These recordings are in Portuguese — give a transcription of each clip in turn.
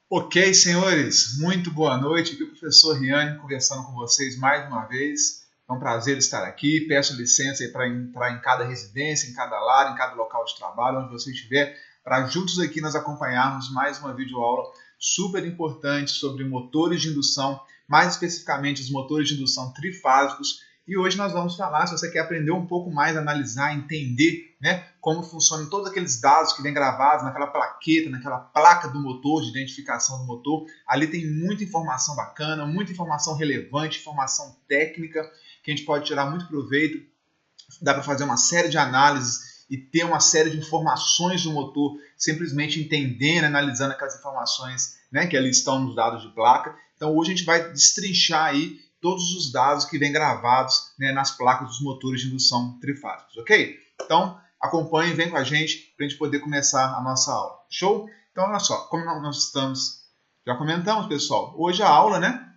Ok, senhores, muito boa noite. Aqui é o professor Riane conversando com vocês mais uma vez. É um prazer estar aqui. Peço licença para entrar em cada residência, em cada lar, em cada local de trabalho, onde você estiver, para juntos aqui nós acompanharmos mais uma videoaula super importante sobre motores de indução, mais especificamente os motores de indução trifásicos. E hoje nós vamos falar, se você quer aprender um pouco mais, analisar, entender, né, como funcionam todos aqueles dados que vêm gravados naquela plaqueta, naquela placa do motor, de identificação do motor. Ali tem muita informação bacana, muita informação relevante, informação técnica, que a gente pode tirar muito proveito. Dá para fazer uma série de análises e ter uma série de informações do motor, simplesmente entendendo, analisando aquelas informações, né, que ali estão nos dados de placa. Então hoje a gente vai destrinchar aí todos os dados que vêm gravados, né, nas placas dos motores de indução trifásicos, ok? Então acompanhe, vem com a gente para a gente poder começar a nossa aula. Show? Então olha só, como nós estamos, já comentamos, pessoal, hoje a aula, né,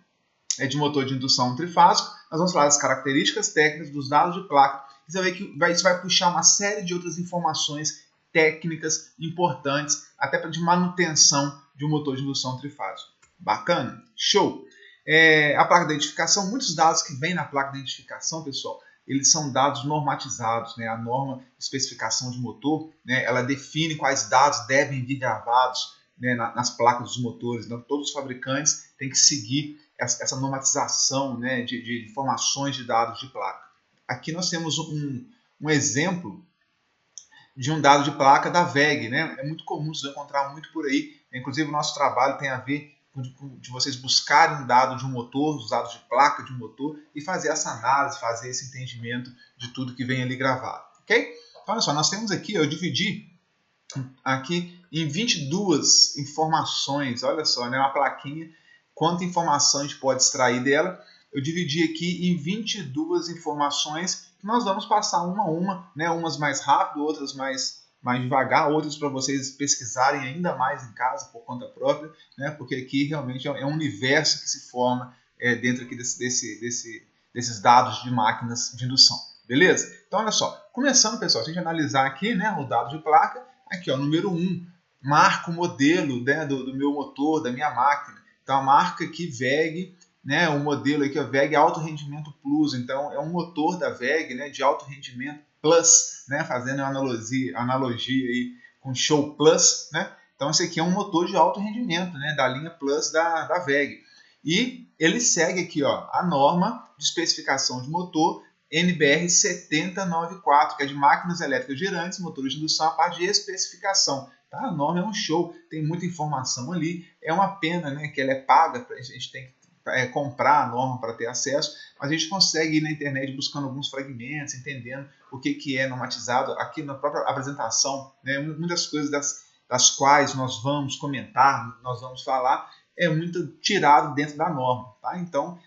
é de motor de indução trifásico. Nós vamos falar das características técnicas dos dados de placa. Você vai ver que isso vai puxar uma série de outras informações técnicas importantes, até para de manutenção de um motor de indução trifásico. Bacana? Show! A placa de identificação, muitos dados que vêm na placa de identificação, pessoal, eles são dados normatizados, né? A norma de especificação de motor, né, ela define quais dados devem vir gravados, né, nas placas dos motores. Então, todos os fabricantes têm que seguir essa normatização, né, de informações de dados de placa. Aqui nós temos um exemplo de um dado de placa da WEG, né? É muito comum você encontrar muito por aí. Inclusive o nosso trabalho tem a ver de vocês buscarem um dado de um motor, os dados de placa de um motor, e fazer essa análise, fazer esse entendimento de tudo que vem ali gravado. Ok? Então, olha só, nós temos aqui, eu dividi aqui em 22 informações, olha só, né, uma plaquinha, quanta informação a gente pode extrair dela. Eu dividi aqui em 22 informações que nós vamos passar uma a uma, né, umas mais rápido, outras mais devagar, outras para vocês pesquisarem ainda mais em casa por conta própria, né, porque aqui realmente é um universo que se forma dentro aqui desses dados de máquinas de indução. Beleza? Então, olha só, começando, pessoal, se a gente analisar aqui, né, o dado de placa, aqui, ó, número 1, marca o modelo, né, do meu motor, da minha máquina. Então, a marca aqui, WEG, né, o modelo aqui, ó, WEG Alto Rendimento Plus. Então, é um motor da WEG, né, de alto rendimento Plus, né, fazendo uma analogia aí com Show Plus, né? Então, esse aqui é um motor de alto rendimento, né, da linha Plus da WEG. E ele segue aqui, ó, a norma de especificação de motor NBR 7094, que é de máquinas elétricas girantes, motores de indução, a parte de especificação. Tá? A norma é um show, tem muita informação ali. É uma pena, né, que ela é paga, a gente tem que comprar a norma para ter acesso, mas a gente consegue ir na internet buscando alguns fragmentos, entendendo o que é normatizado. Aqui na própria apresentação, né, muitas coisas das quais nós vamos comentar, nós vamos falar, é muito tirado dentro da norma. Tá? Então,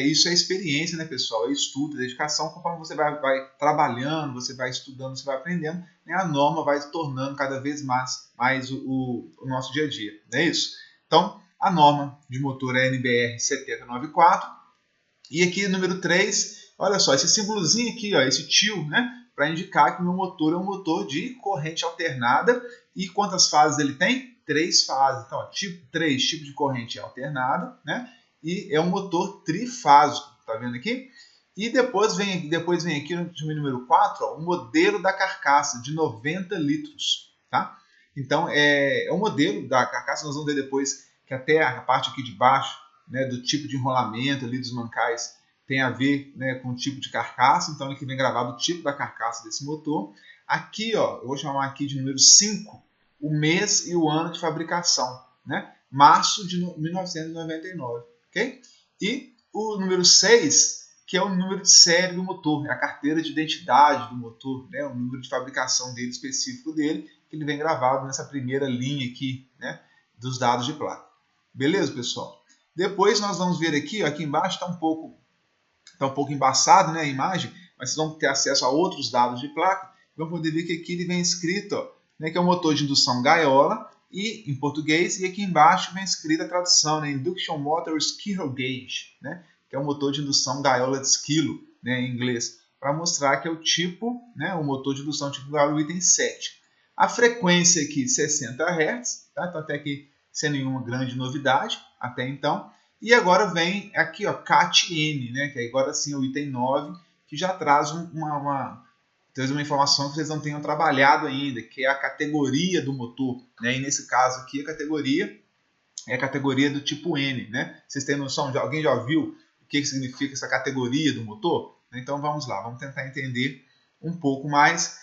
isso é experiência, né, pessoal? É estudo, é dedicação. Conforme você vai trabalhando, você vai estudando, você vai aprendendo, né, a norma vai se tornando cada vez mais o nosso dia a dia. Não é isso? Então, a norma de motor é NBR 7094. E aqui, número 3, olha só, esse símbolozinho aqui, ó, esse tio, né, para indicar que o meu motor é um motor de corrente alternada. E quantas fases ele tem? 3 fases. Então, ó, tipo 3, tipo de corrente alternada, né? E é um motor trifásico, tá vendo aqui? E depois vem aqui no número 4, ó, o modelo da carcaça de 90 litros, tá? Então, é um modelo da carcaça, nós vamos ver depois que até a parte aqui de baixo, né, do tipo de enrolamento ali dos mancais tem a ver, né, com o tipo de carcaça. Então, aqui vem gravado o tipo da carcaça desse motor. Aqui, ó, eu vou chamar aqui de número 5, o mês e o ano de fabricação, né? Março de 1999, ok? E o número 6, que é o número de série do motor, é a carteira de identidade do motor, né? O número de fabricação dele, específico dele, que ele vem gravado nessa primeira linha aqui, né, dos dados de placa. Beleza, pessoal? Depois nós vamos ver aqui, ó, aqui embaixo está um pouco embaçado, né, a imagem, mas vocês vão ter acesso a outros dados de placa. Vão poder ver que aqui ele vem escrito, ó, né, que é o motor de indução gaiola, e em português, e aqui embaixo vem escrita a tradução, né, Induction Motor Squirrel Gauge, né, que é o motor de indução gaiola de esquilo, né, em inglês, para mostrar que é o tipo, né, o motor de indução tipo gaiola, o item 7. A frequência aqui, 60 Hz, tá? Então até aqui sem nenhuma grande novidade até então. E agora vem aqui, ó, CAT-N, né, que agora sim é o item 9, que já traz uma informação que vocês não tenham trabalhado ainda, que é a categoria do motor, né? E nesse caso aqui a categoria é a categoria do tipo N, né? Vocês têm noção? Alguém já viu o que significa essa categoria do motor? Então vamos lá, vamos tentar entender um pouco mais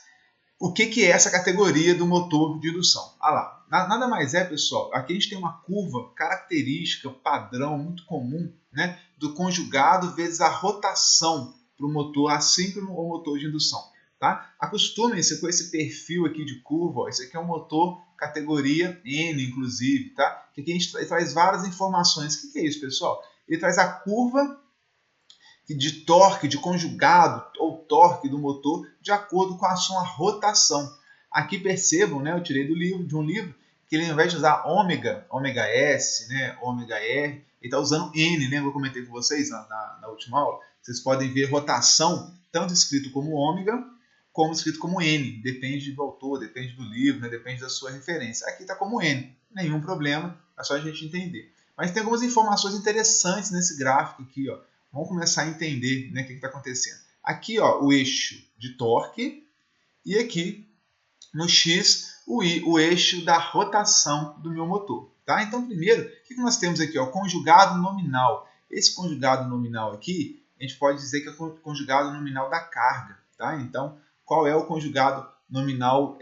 o que é essa categoria do motor de indução. Ah lá, nada mais é, pessoal, aqui a gente tem uma curva característica, padrão, muito comum, né, do conjugado vezes a rotação para o motor assíncrono ou motor de indução. Tá? Acostumem-se com esse perfil aqui de curva, ó. Esse aqui é um motor categoria N, inclusive, tá? Que aqui a gente traz várias informações. O que é isso, pessoal? Ele traz a curva de torque, de conjugado ou torque do motor de acordo com a sua rotação. Aqui percebam, né, eu tirei de um livro, que ele ao invés de usar ômega S, né, ômega R, ele está usando N, né? Eu comentei com vocês na última aula. Vocês podem ver rotação, tanto escrito como ômega, como escrito como N. Depende do autor, depende do livro, né, depende da sua referência. Aqui está como N, nenhum problema, é só a gente entender. Mas tem algumas informações interessantes nesse gráfico aqui, ó. Vamos começar a entender, né, o que está acontecendo. Aqui, ó, o eixo de torque e aqui no X o eixo da rotação do meu motor. Tá? Então, primeiro, o que nós temos aqui? O conjugado nominal. Esse conjugado nominal aqui, a gente pode dizer que é o conjugado nominal da carga. Tá? Então, qual é o conjugado nominal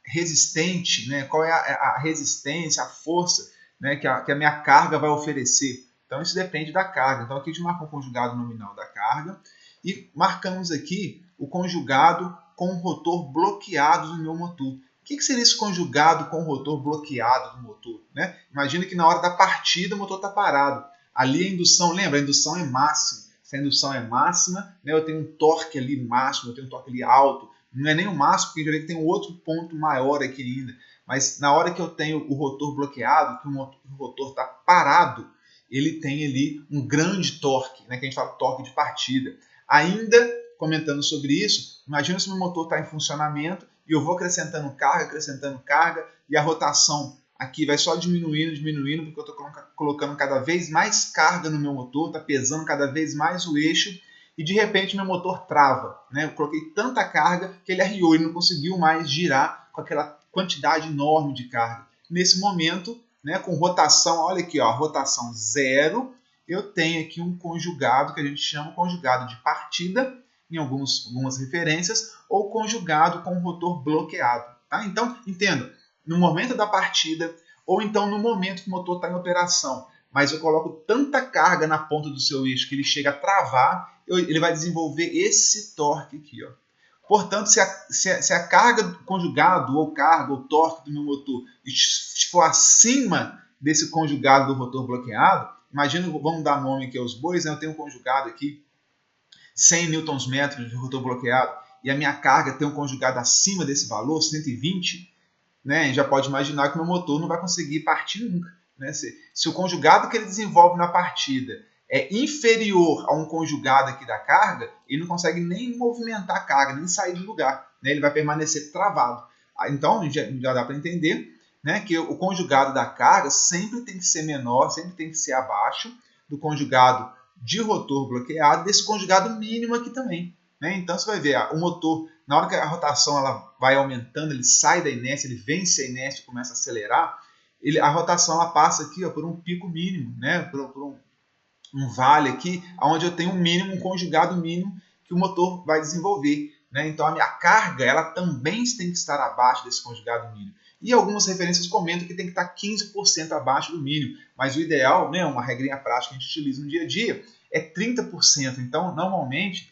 resistente? Né? Qual é a resistência, a força, né, que a minha carga vai oferecer? Então, isso depende da carga. Então, aqui a gente marca o conjugado nominal da carga e marcamos aqui o conjugado com o rotor bloqueado do meu motor. O que seria esse conjugado com o rotor bloqueado do motor? Né? Imagina que na hora da partida o motor está parado. Ali a indução, lembra? A indução é máxima. Se a indução é máxima, né, eu tenho um torque ali máximo, eu tenho um torque ali alto. Não é nem o máximo, porque eu tem um outro ponto maior aqui ainda. Mas na hora que eu tenho o rotor bloqueado, que o rotor está parado, ele tem ali um grande torque, né, que a gente fala torque de partida. Ainda comentando sobre isso, imagina se o meu motor está em funcionamento e eu vou acrescentando carga, e a rotação aqui vai só diminuindo, porque eu estou colocando cada vez mais carga no meu motor, está pesando cada vez mais o eixo, e de repente meu motor trava. Né? Eu coloquei tanta carga que ele arriou, ele não conseguiu mais girar com aquela quantidade enorme de carga. Nesse momento, né, com rotação, olha aqui, ó, rotação zero, eu tenho aqui um conjugado que a gente chama de conjugado de partida, em algumas referências, ou conjugado com o rotor bloqueado. Tá? Então, entendo, no momento da partida, ou então no momento que o motor está em operação, mas eu coloco tanta carga na ponta do seu eixo que ele chega a travar, ele vai desenvolver esse torque aqui. Ó. Portanto, se a carga do conjugado, ou carga, ou torque do meu motor for acima desse conjugado do rotor bloqueado, imagina, vamos dar nome aqui aos bois, né? Eu tenho um conjugado aqui, 100 Nm de rotor bloqueado, e a minha carga tem um conjugado acima desse valor, 120, né? Já pode imaginar que o meu motor não vai conseguir partir nunca. Né? Se o conjugado que ele desenvolve na partida é inferior a um conjugado aqui da carga, ele não consegue nem movimentar a carga, nem sair do lugar. Né? Ele vai permanecer travado. Então, já dá para entender, né, que o conjugado da carga sempre tem que ser menor, sempre tem que ser abaixo do conjugado de rotor bloqueado, desse conjugado mínimo aqui também. Né? Então, você vai ver, o motor, na hora que a rotação ela vai aumentando, ele sai da inércia, ele vence a inércia e começa a acelerar, a rotação ela passa aqui, ó, por um pico mínimo, né? por um vale aqui, onde eu tenho um conjugado mínimo que o motor vai desenvolver. Né? Então, a minha carga ela também tem que estar abaixo desse conjugado mínimo. E algumas referências comentam que tem que estar 15% abaixo do mínimo. Mas o ideal, né, uma regrinha prática que a gente utiliza no dia a dia, é 30%. Então, normalmente,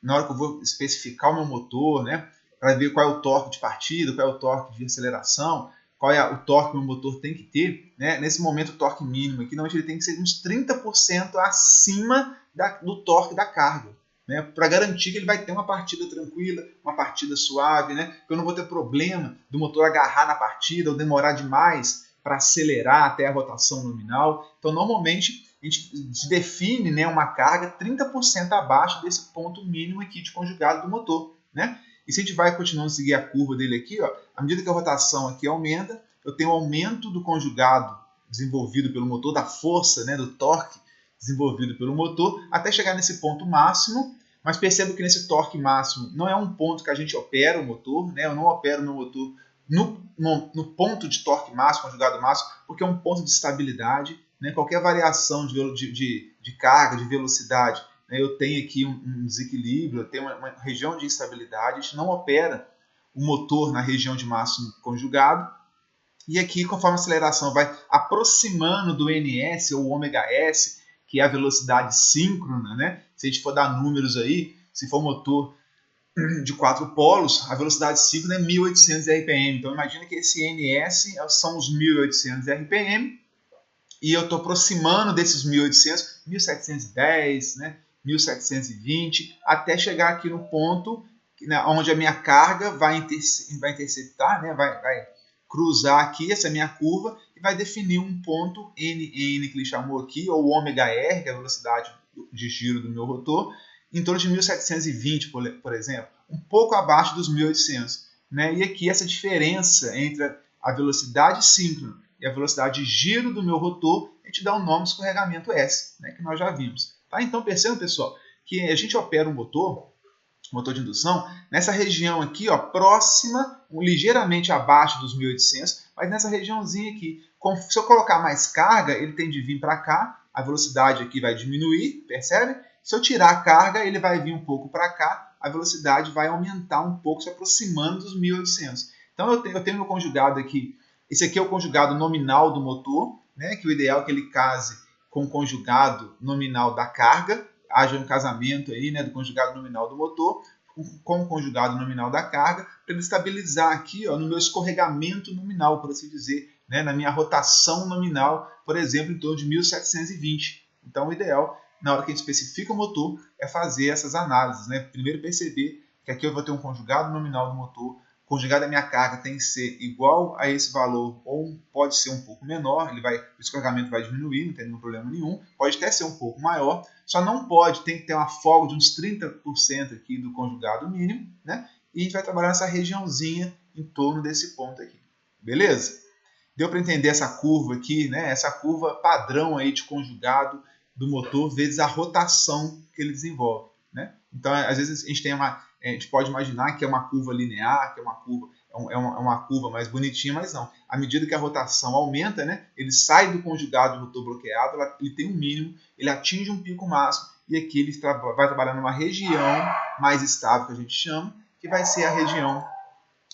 na hora que eu vou especificar o meu motor, né, para ver qual é o torque de partida, qual é o torque de aceleração, qual é o torque que o meu motor tem que ter, né, nesse momento o torque mínimo aqui, normalmente ele tem que ser uns 30% acima do torque da carga. Né, para garantir que ele vai ter uma partida tranquila, uma partida suave, né, que eu não vou ter problema do motor agarrar na partida ou demorar demais para acelerar até a rotação nominal. Então, normalmente, a gente define, né, uma carga 30% abaixo desse ponto mínimo aqui de conjugado do motor. Né? E se a gente vai continuando a seguir a curva dele aqui, ó, à medida que a rotação aqui aumenta, eu tenho aumento do conjugado desenvolvido pelo motor, da força, né, do torque desenvolvido pelo motor, até chegar nesse ponto máximo. Mas perceba que nesse torque máximo não é um ponto que a gente opera o motor, né? Eu não opero meu motor no ponto de torque máximo, conjugado máximo, porque é um ponto de estabilidade, né? Qualquer variação de carga, de velocidade, né? Eu tenho aqui um desequilíbrio, eu tenho uma região de instabilidade, a gente não opera o motor na região de máximo conjugado. E aqui, conforme a aceleração vai aproximando do ns ou ômega-s, que é a velocidade síncrona, né? Se a gente for dar números aí, se for motor de 4 polos, a velocidade síncrona é 1.800 RPM. Então, imagina que esse ns são os 1.800 RPM, e eu estou aproximando desses 1.800, 1.710, né? 1.720, até chegar aqui no ponto onde a minha carga vai interceptar, né? Vai cruzar aqui essa minha curva e vai definir um ponto NN que ele chamou aqui, ou ômega R, que é a velocidade de giro do meu rotor, em torno de 1.720, por exemplo, um pouco abaixo dos 1.800. Né? E aqui essa diferença entre a velocidade síncrona e a velocidade de giro do meu rotor, a gente dá o nome de escorregamento S, né? Que nós já vimos. Tá? Então percebam, pessoal, que a gente opera um motor de indução, nessa região aqui, ó, próxima, ligeiramente abaixo dos 1.800, mas nessa regiãozinha aqui. Se eu colocar mais carga, ele tem de vir para cá, a velocidade aqui vai diminuir, percebe? Se eu tirar a carga, ele vai vir um pouco para cá, a velocidade vai aumentar um pouco, se aproximando dos 1.800. Então eu tenho meu conjugado aqui, esse aqui é o conjugado nominal do motor, né, que o ideal é que ele case com o conjugado nominal da carga, haja um casamento aí, né, do conjugado nominal do motor com o conjugado nominal da carga, para ele estabilizar aqui, ó, no meu escorregamento nominal, por assim dizer, né, na minha rotação nominal, por exemplo, em torno de 1.720. Então, o ideal, na hora que a gente especifica o motor, é fazer essas análises. Né? Primeiro perceber que aqui eu vou ter um conjugado nominal do motor, o conjugado da minha carga tem que ser igual a esse valor, ou pode ser um pouco menor, o escorregamento vai diminuir, não tem nenhum problema nenhum, pode até ser um pouco maior, só não pode, tem que ter uma folga de uns 30% aqui do conjugado mínimo, né? E a gente vai trabalhar nessa regiãozinha em torno desse ponto aqui, beleza? Deu para entender essa curva aqui, né? Essa curva padrão aí de conjugado do motor vezes a rotação que ele desenvolve, né? Então, às vezes a gente pode imaginar que é uma curva linear, que é uma curva mais bonitinha, mas não. À medida que a rotação aumenta, né, ele sai do conjugado do rotor bloqueado, ele tem um mínimo, ele atinge um pico máximo, e aqui ele vai trabalhar numa região mais estável, que a gente chama, que vai ser a região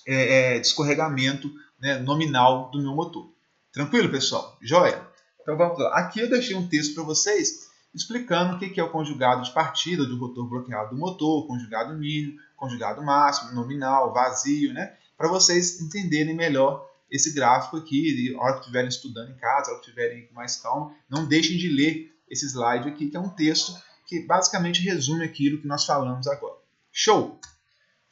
de escorregamento, né, nominal do meu motor. Tranquilo, pessoal? Joia? Então vamos lá. Aqui eu deixei um texto para vocês explicando o que é o conjugado de partida do rotor bloqueado do motor, conjugado mínimo, conjugado máximo, nominal, vazio, né? Para vocês entenderem melhor esse gráfico aqui, e na hora que estiverem estudando em casa, na hora que estiverem com mais calma, não deixem de ler esse slide aqui, que é um texto que basicamente resume aquilo que nós falamos agora. Show!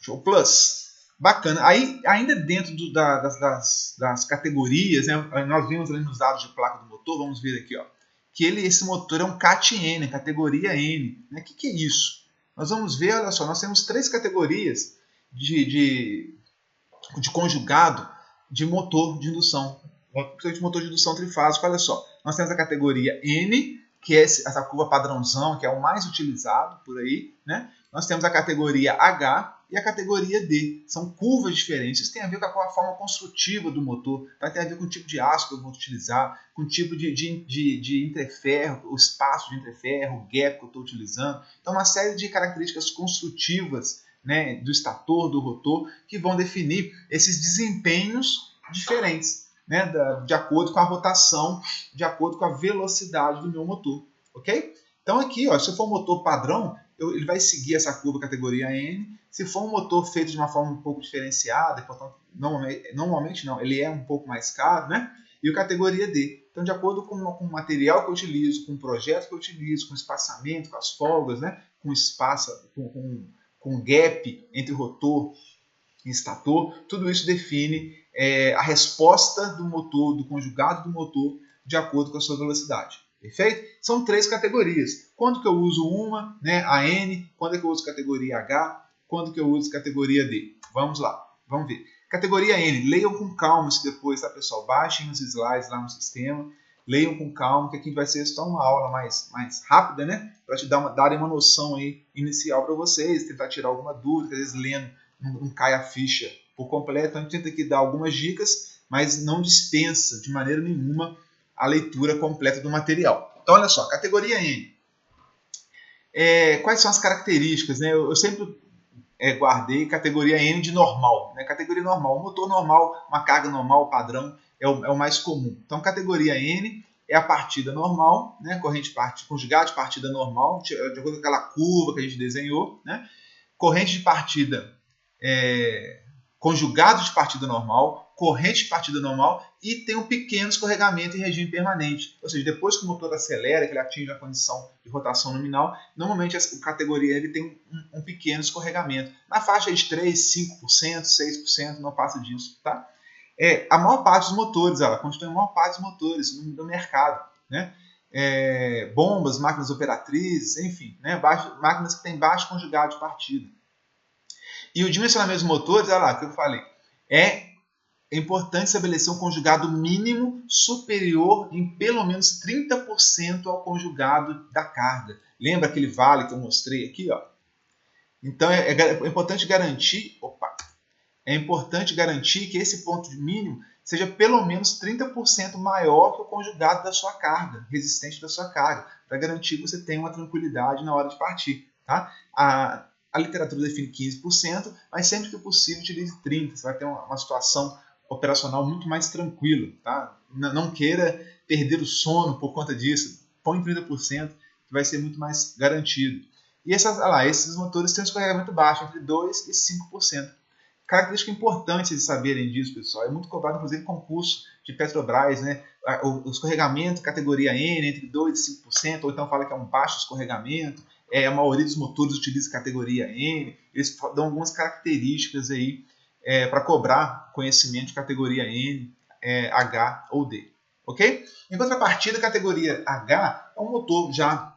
Show Plus! Bacana. Aí, ainda dentro das categorias, né, nós vimos ali nos dados de placa do motor, vamos ver aqui, ó, que esse motor é um CAT N, categoria N. Né? O que é isso? Nós vamos ver, olha só, nós temos 3 categorias de conjugado de motor de indução. De motor de indução trifásico, olha só. Nós temos a categoria N, que é essa curva padrãozão, que é o mais utilizado por aí, né? Nós temos a categoria H e a categoria D. São curvas diferentes. Isso tem a ver com a forma construtiva do motor, tá? Tem a ver com o tipo de aço que eu vou utilizar, com o tipo de entreferro, o espaço de entreferro, o gap que eu estou utilizando. Então, uma série de características construtivas, né, do estator, do rotor, que vão definir esses desempenhos diferentes, né, de acordo com a rotação, de acordo com a velocidade do meu motor. Ok? Então, aqui, ó, se for um motor padrão, ele vai seguir essa curva categoria N. Se for um motor feito de uma forma um pouco diferenciada, portanto, normalmente não, ele é um pouco mais caro, né? E o categoria D. Então, de acordo com o material que eu utilizo, com o projeto que eu utilizo, com o espaçamento, com as folgas, né? Com espaço, com gap entre rotor e estator, tudo isso define a resposta do motor, do conjugado do motor, de acordo com a sua velocidade. Perfeito? São 3 categorias. Quando que eu uso uma, né, a N, quando é que eu uso categoria H, quando que eu uso categoria D. Vamos lá, vamos ver. Categoria N, leiam com calma isso depois, tá, pessoal? Baixem os slides lá no sistema, leiam com calma, que aqui vai ser só uma aula mais rápida, né? Para te darem uma noção aí inicial para vocês, tentar tirar alguma dúvida, às vezes lendo não cai a ficha por completo. Então a gente tenta aqui dar algumas dicas, mas não dispensa de maneira nenhuma a leitura completa do material. Então olha só, categoria N. Quais são as características, né? Eu sempre guardei categoria N de normal, né? Categoria normal, motor normal, uma carga normal, padrão, é o mais comum. Então, categoria N é a partida normal, né? Corrente conjugada de partida normal, de acordo com aquela curva que a gente desenhou, né? Corrente de partida conjugado de partida normal, corrente de partida normal e tem um pequeno escorregamento em regime permanente. Ou seja, depois que o motor acelera, que ele atinge a condição de rotação nominal, normalmente a categoria ele tem um pequeno escorregamento. Na faixa de 3%, 5%, 6%, não passa disso. Tá? A maior parte dos motores, ela constitui a maior parte dos motores no mercado. Né? Bombas, máquinas operatrizes, enfim, né? Máquinas que têm baixo conjugado de partida. E o dimensionamento dos motores, olha lá, que eu falei, é importante estabelecer um conjugado mínimo superior em pelo menos 30% ao conjugado da carga. Lembra aquele vale que eu mostrei aqui? Ó? Então é importante garantir, que esse ponto mínimo seja pelo menos 30% maior que o conjugado da sua carga, resistente da sua carga, para garantir que você tenha uma tranquilidade na hora de partir. Tá? A literatura define 15%, mas sempre que possível utilize 30%. Você vai ter uma situação operacional muito mais tranquila. Tá? Não queira perder o sono por conta disso. Põe 30%, que vai ser muito mais garantido. E esses motores têm um escorregamento baixo, entre 2% e 5%. Característica importante de saberem disso, pessoal. É muito cobrado, inclusive, em concurso de Petrobras, né? O escorregamento categoria N entre 2% e 5%, ou então fala que é um baixo escorregamento. A maioria dos motores utiliza categoria N. Eles dão algumas características aí para cobrar conhecimento de categoria N, H ou D. Ok? Em contrapartida, a categoria H é um motor já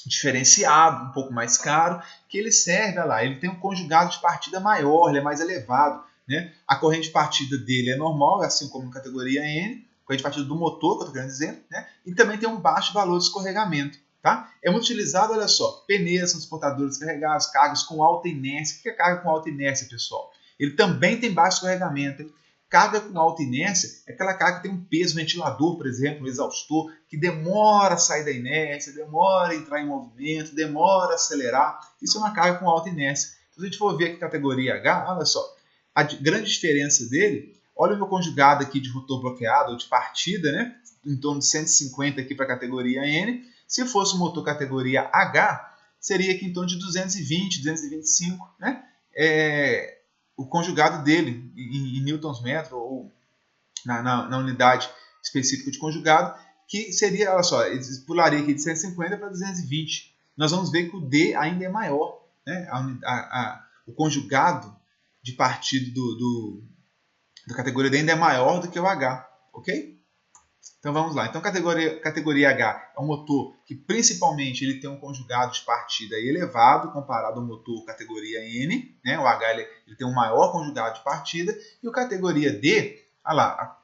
diferenciado, um pouco mais caro, que ele serve, olha lá, ele tem um conjugado de partida maior, ele é mais elevado. Né? A corrente de partida dele é normal, assim como na categoria N, corrente de partida do motor, que eu estou querendo dizer, né? E também tem um baixo valor de escorregamento. Tá? É muito utilizado, olha só, pneus, transportadores carregados, cargas com alta inércia. O que é carga com alta inércia, pessoal? Ele também tem baixo escorregamento. Hein? Carga com alta inércia é aquela carga que tem um peso ventilador, por exemplo, um exaustor, que demora a sair da inércia, demora a entrar em movimento, demora a acelerar. Isso é uma carga com alta inércia. Se a gente for ver aqui a categoria H, olha só, a grande diferença dele, olha o meu conjugado aqui de rotor bloqueado, ou de partida, né? Em torno de 150 aqui para a categoria N. Se fosse um motor categoria H, seria aqui em torno de 220, 225, né? O conjugado dele em newtons metro ou na unidade específica de conjugado, que seria, olha só, ele pularia aqui de 150 para 220. Nós vamos ver que o D ainda é maior, né? O conjugado de partida da categoria D ainda é maior do que o H, ok? Então vamos lá. Então categoria H é um motor que principalmente ele tem um conjugado de partida elevado comparado ao motor categoria N, né? O H ele tem um maior conjugado de partida, e o categoria D, olha lá,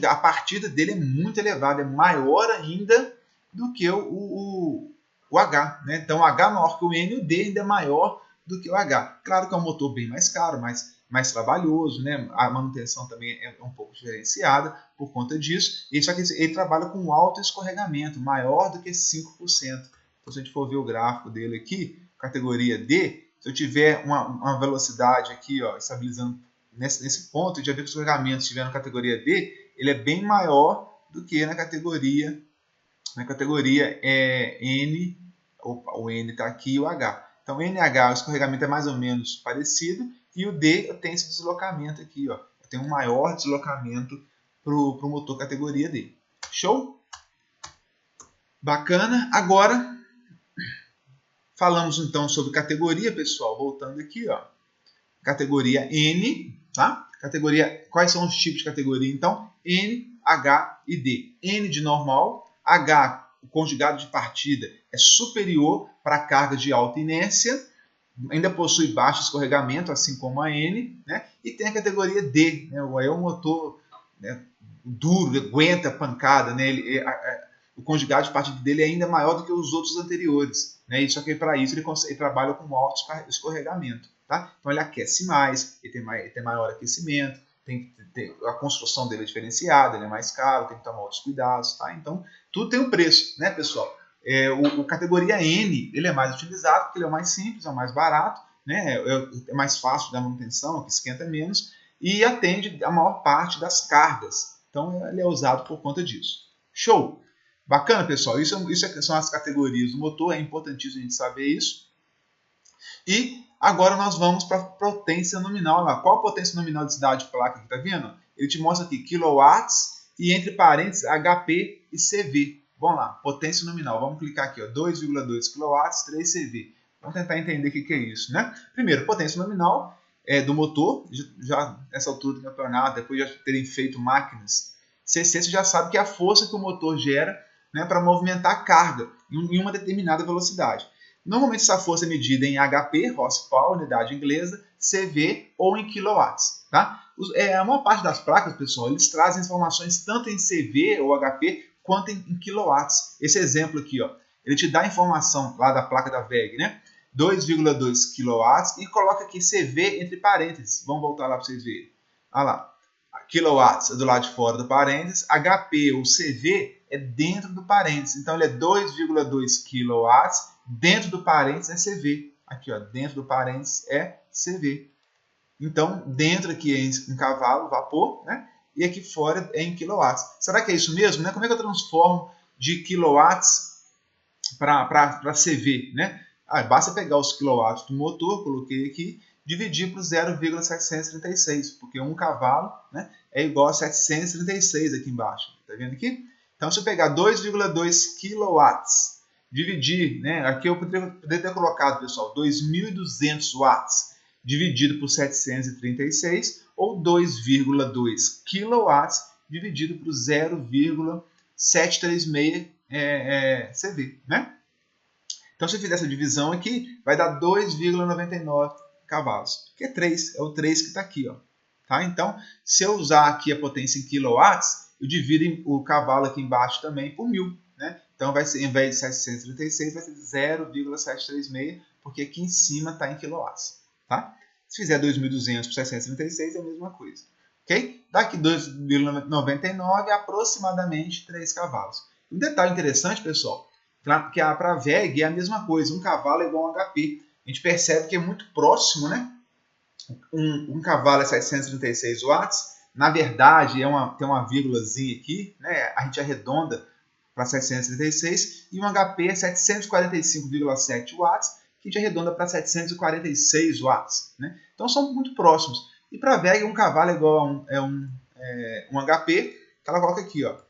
a partida dele é muito elevada, é maior ainda do que o H, né? Então o H é maior que o N e o D ainda é maior do que o H. Claro que é um motor bem mais caro, mais trabalhoso, né? A manutenção também é um pouco diferenciada por conta disso, só que ele trabalha com alto escorregamento, maior do que 5%. Então, se a gente for ver o gráfico dele aqui, categoria D, se eu tiver uma velocidade aqui, ó, estabilizando nesse ponto, a gente já vê que o escorregamento, se estiver na categoria D, ele é bem maior do que na categoria N, o N está aqui e o H. Então, NH, o escorregamento é mais ou menos parecido, e o D tem esse deslocamento aqui, ó. Eu tenho um maior deslocamento para o motor categoria D. Show? Bacana. Agora, falamos então sobre categoria, pessoal. Voltando aqui, ó. Categoria N, tá? Quais são os tipos de categoria, então? N, H e D. N de normal, H, o conjugado de partida, é superior para a carga de alta inércia, ainda possui baixo escorregamento, assim como a N, né? E tem a categoria D, né? Aí é um motor, né, duro, aguenta pancada, né? O conjugado de partida dele é ainda maior do que os outros anteriores, né? E só que para isso ele trabalha com alto escorregamento, tá? Então ele aquece mais, ele tem maior aquecimento, a construção dele é diferenciada, ele é mais caro, tem que tomar outros cuidados, tá? Então tudo tem um preço, né, pessoal? O categoria N ele é mais utilizado porque ele é o mais simples, é o mais barato, né? É mais fácil da manutenção, que esquenta menos e atende a maior parte das cargas. Então ele é usado por conta disso. Show! Bacana, pessoal? Isso são as categorias do motor, é importantíssimo a gente saber isso. E agora nós vamos para a potência nominal. Lá. Qual a potência nominal de cidade de placa aqui? Tá vendo? Ele te mostra aqui quilowatts e entre parênteses HP e CV. Vamos lá, potência nominal. Vamos clicar aqui, 2,2 kW, 3 CV. Vamos tentar entender o que é isso, né? Primeiro, potência nominal do motor. Já nessa altura do campeonato, depois de já terem feito máquinas CC, você já sabe que é a força que o motor gera, né, para movimentar a carga em uma determinada velocidade. Normalmente essa força é medida em HP, horsepower, unidade inglesa, CV ou em kilowatts. Tá? A maior parte das placas, pessoal, eles trazem informações tanto em CV ou HP quanto em kilowatts. Esse exemplo aqui, ó, ele te dá a informação lá da placa da WEG, né? 2,2 kilowatts e coloca aqui CV entre parênteses. Vamos voltar lá para vocês verem. Olha lá. Kilowatts é do lado de fora do parênteses, HP ou CV é dentro do parênteses. Então ele é 2,2 kilowatts, dentro do parênteses é CV. Aqui, ó, dentro do parênteses é CV. Então, dentro aqui é em cavalo, vapor, né? E aqui fora é em kilowatts. Será que é isso mesmo? Né? Como é que eu transformo de kilowatts para CV? Né? Basta pegar os kilowatts do motor, coloquei aqui, dividir por 0,736, porque 1 cavalo, né, é igual a 736 aqui embaixo. Tá vendo aqui? Então, se eu pegar 2,2 kilowatts, dividir, né, aqui eu poderia ter colocado, pessoal, 2.200 watts, dividido por 736, ou 2,2 kilowatts, dividido por 0,736 CV, né? Então, se eu fizer essa divisão aqui, vai dar 2,99 cavalos, que é 3, é o 3 que está aqui. Ó. Tá? Então, se eu usar aqui a potência em kilowatts, eu divido o cavalo aqui embaixo também por 1.000. Né? Então, vai ser, em vez de 736, vai ser 0,736, porque aqui em cima está em kilowatts. Tá? Se fizer 2.200 por 736, é a mesma coisa. Okay? Daqui 2,99 aproximadamente 3 cavalos. Um detalhe interessante, pessoal, porque para a VEG é a mesma coisa, um cavalo é igual a um HP. A gente percebe que é muito próximo, né? Um cavalo é 736 watts, na verdade tem uma vírgulazinha aqui, né? A gente arredonda para 736, e um HP é 745,7 watts, que a gente arredonda para 746 watts. Né? Então são muito próximos. E para a VEG um cavalo é igual a um HP, que ela coloca aqui, ó.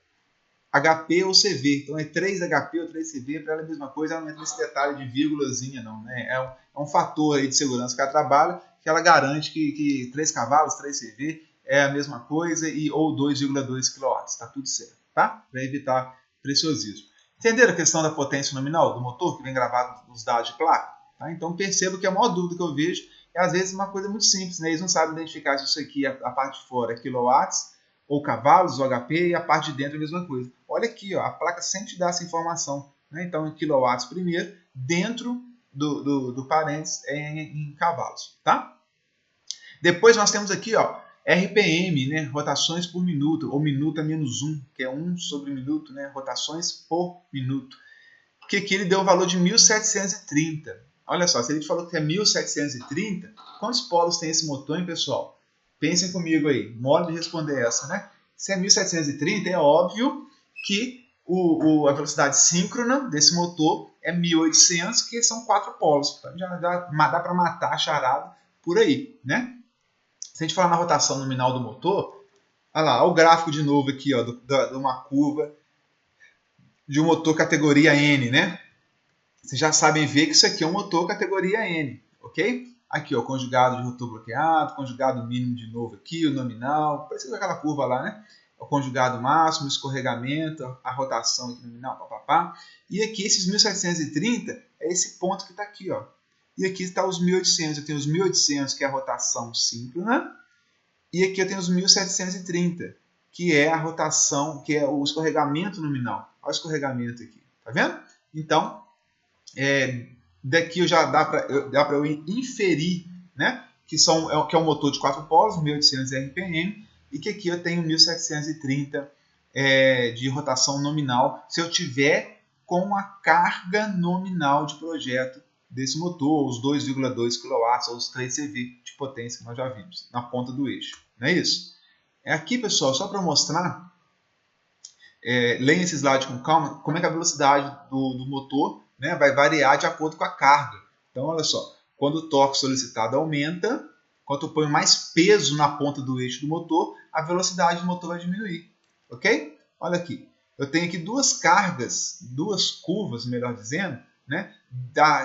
HP ou CV. Então é 3 HP ou 3 CV, para ela é a mesma coisa, ela não entra nesse detalhe de vírgulazinha, não. Né? É um fator aí de segurança que ela trabalha, que ela garante que 3 cavalos, 3 CV é a mesma coisa, ou 2,2 kW. Está tudo certo, tá? Para evitar preciosismo. Entenderam a questão da potência nominal do motor, que vem gravado nos dados de placa? Tá? Então percebo que a maior dúvida que eu vejo é, às vezes, uma coisa muito simples. Né? Eles não sabem identificar se isso aqui, a parte de fora, é kilowatts, ou cavalos, ou HP, e a parte de dentro é a mesma coisa. Olha aqui, ó, a placa sempre te dá essa informação. Né? Então, em kilowatts primeiro, dentro do parênteses é em cavalos. Tá? Depois nós temos aqui, ó, RPM, né? Rotações por minuto, ou minuto a menos 1, que é 1 sobre minuto, né? Rotações por minuto. Que aqui ele deu o valor de 1730. Olha só, se ele falou que é 1730, quantos polos tem esse motor, hein, pessoal? Pensem comigo aí, modo de responder essa, né? Se é 1730, é óbvio que a velocidade síncrona desse motor é 1800, que são 4 polos. Então já dá para matar a charada por aí, né? Se a gente falar na rotação nominal do motor, olha lá, olha o gráfico de novo aqui, ó, de uma curva de um motor categoria N, né? Vocês já sabem ver que isso aqui é um motor categoria N, ok? Aqui, ó, conjugado de rotor bloqueado, conjugado mínimo de novo aqui, o nominal, parece aquela curva lá, né? O conjugado máximo, o escorregamento, a rotação aqui nominal, papapá. E aqui, esses 1730 é esse ponto que está aqui, ó. E aqui está os 1.800. Eu tenho os 1.800, que é a rotação síncrona, e aqui eu tenho os 1.730, que é a rotação, que é o escorregamento nominal. Olha o escorregamento aqui, tá vendo? Então, daqui já dá para eu inferir, né, que é um motor de 4 polos, 1.800 RPM, e que aqui eu tenho 1.730 de rotação nominal, se eu tiver com a carga nominal de projeto desse motor, os 2,2 kW ou os 3 CV de potência que nós já vimos, na ponta do eixo. Não é isso? Aqui, pessoal, só para mostrar, leiam esse slide com calma, como é que a velocidade do motor, né, vai variar de acordo com a carga. Então, olha só, quando o torque solicitado aumenta, quando eu ponho mais peso na ponta do eixo do motor, a velocidade do motor vai diminuir. Ok? Olha aqui, eu tenho aqui duas curvas, melhor dizendo, né,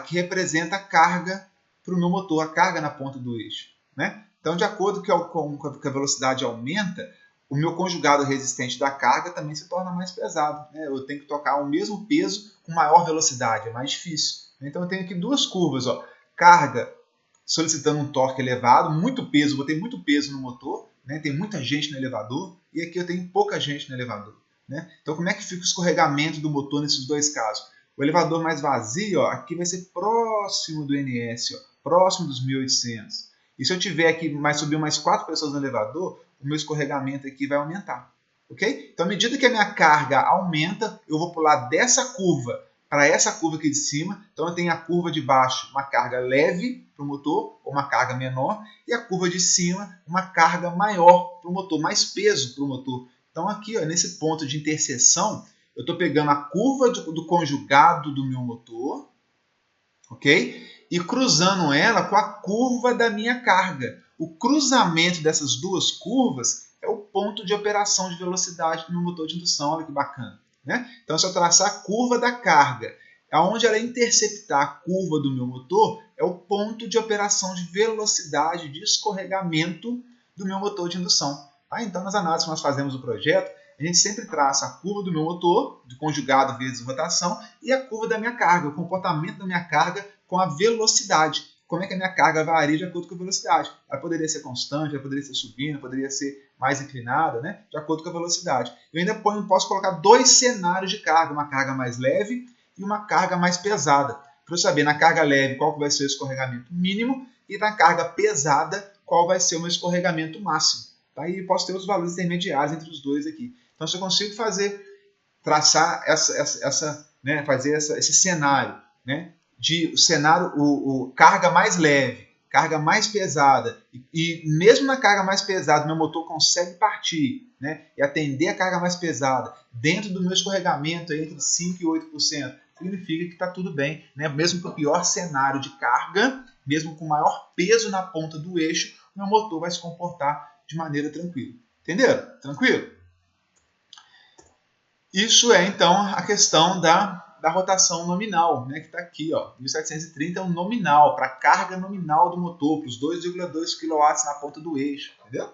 que representa a carga para o meu motor, a carga na ponta do eixo. Né? Então, de acordo com a velocidade aumenta, o meu conjugado resistente da carga também se torna mais pesado. Né? Eu tenho que tocar o mesmo peso com maior velocidade, é mais difícil. Então, eu tenho aqui duas curvas. Ó. Carga solicitando um torque elevado, muito peso, vou ter muito peso no motor, né? Tem muita gente no elevador, e aqui eu tenho pouca gente no elevador. Né? Então, como é que fica o escorregamento do motor nesses dois casos? O elevador mais vazio, ó, aqui vai ser próximo do NS, ó, próximo dos 1.800. E se eu tiver aqui, subir mais 4 pessoas no elevador, o meu escorregamento aqui vai aumentar. Ok? Então, à medida que a minha carga aumenta, eu vou pular dessa curva para essa curva aqui de cima. Então, eu tenho a curva de baixo, uma carga leve para o motor, ou uma carga menor, e a curva de cima, uma carga maior para o motor, mais peso para o motor. Então, aqui, ó, nesse ponto de interseção, eu estou pegando a curva do conjugado do meu motor, ok? E cruzando ela com a curva da minha carga. O cruzamento dessas duas curvas é o ponto de operação de velocidade do meu motor de indução. Olha que bacana. Né? Então, se eu traçar a curva da carga, aonde ela interceptar a curva do meu motor, é o ponto de operação de velocidade de escorregamento do meu motor de indução. Tá? Então, nas análises que nós fazemos do projeto, a gente sempre traça a curva do meu motor, de conjugado vezes rotação, e a curva da minha carga, o comportamento da minha carga com a velocidade. Como é que a minha carga varia de acordo com a velocidade? Ela poderia ser constante, ela poderia ser subindo, poderia ser mais inclinada, né? De acordo com a velocidade. Eu ainda posso colocar dois cenários de carga, uma carga mais leve e uma carga mais pesada. Para eu saber na carga leve qual vai ser o escorregamento mínimo e na carga pesada qual vai ser o meu escorregamento máximo. Tá? E posso ter os valores intermediários entre os dois aqui. Então, se eu consigo traçar né, fazer esse cenário, né, de carga mais leve, carga mais pesada, e mesmo na carga mais pesada, meu motor consegue partir, né, e atender a carga mais pesada dentro do meu escorregamento entre 5% e 8%, significa que está tudo bem, né? Mesmo para o pior cenário de carga, mesmo com maior peso na ponta do eixo, meu motor vai se comportar de maneira tranquila. Entenderam? Tranquilo? Isso é, então, a questão da rotação nominal, né, que está aqui. 1.730 é um nominal, para a carga nominal do motor, para os 2,2 kW na ponta do eixo. Entendeu?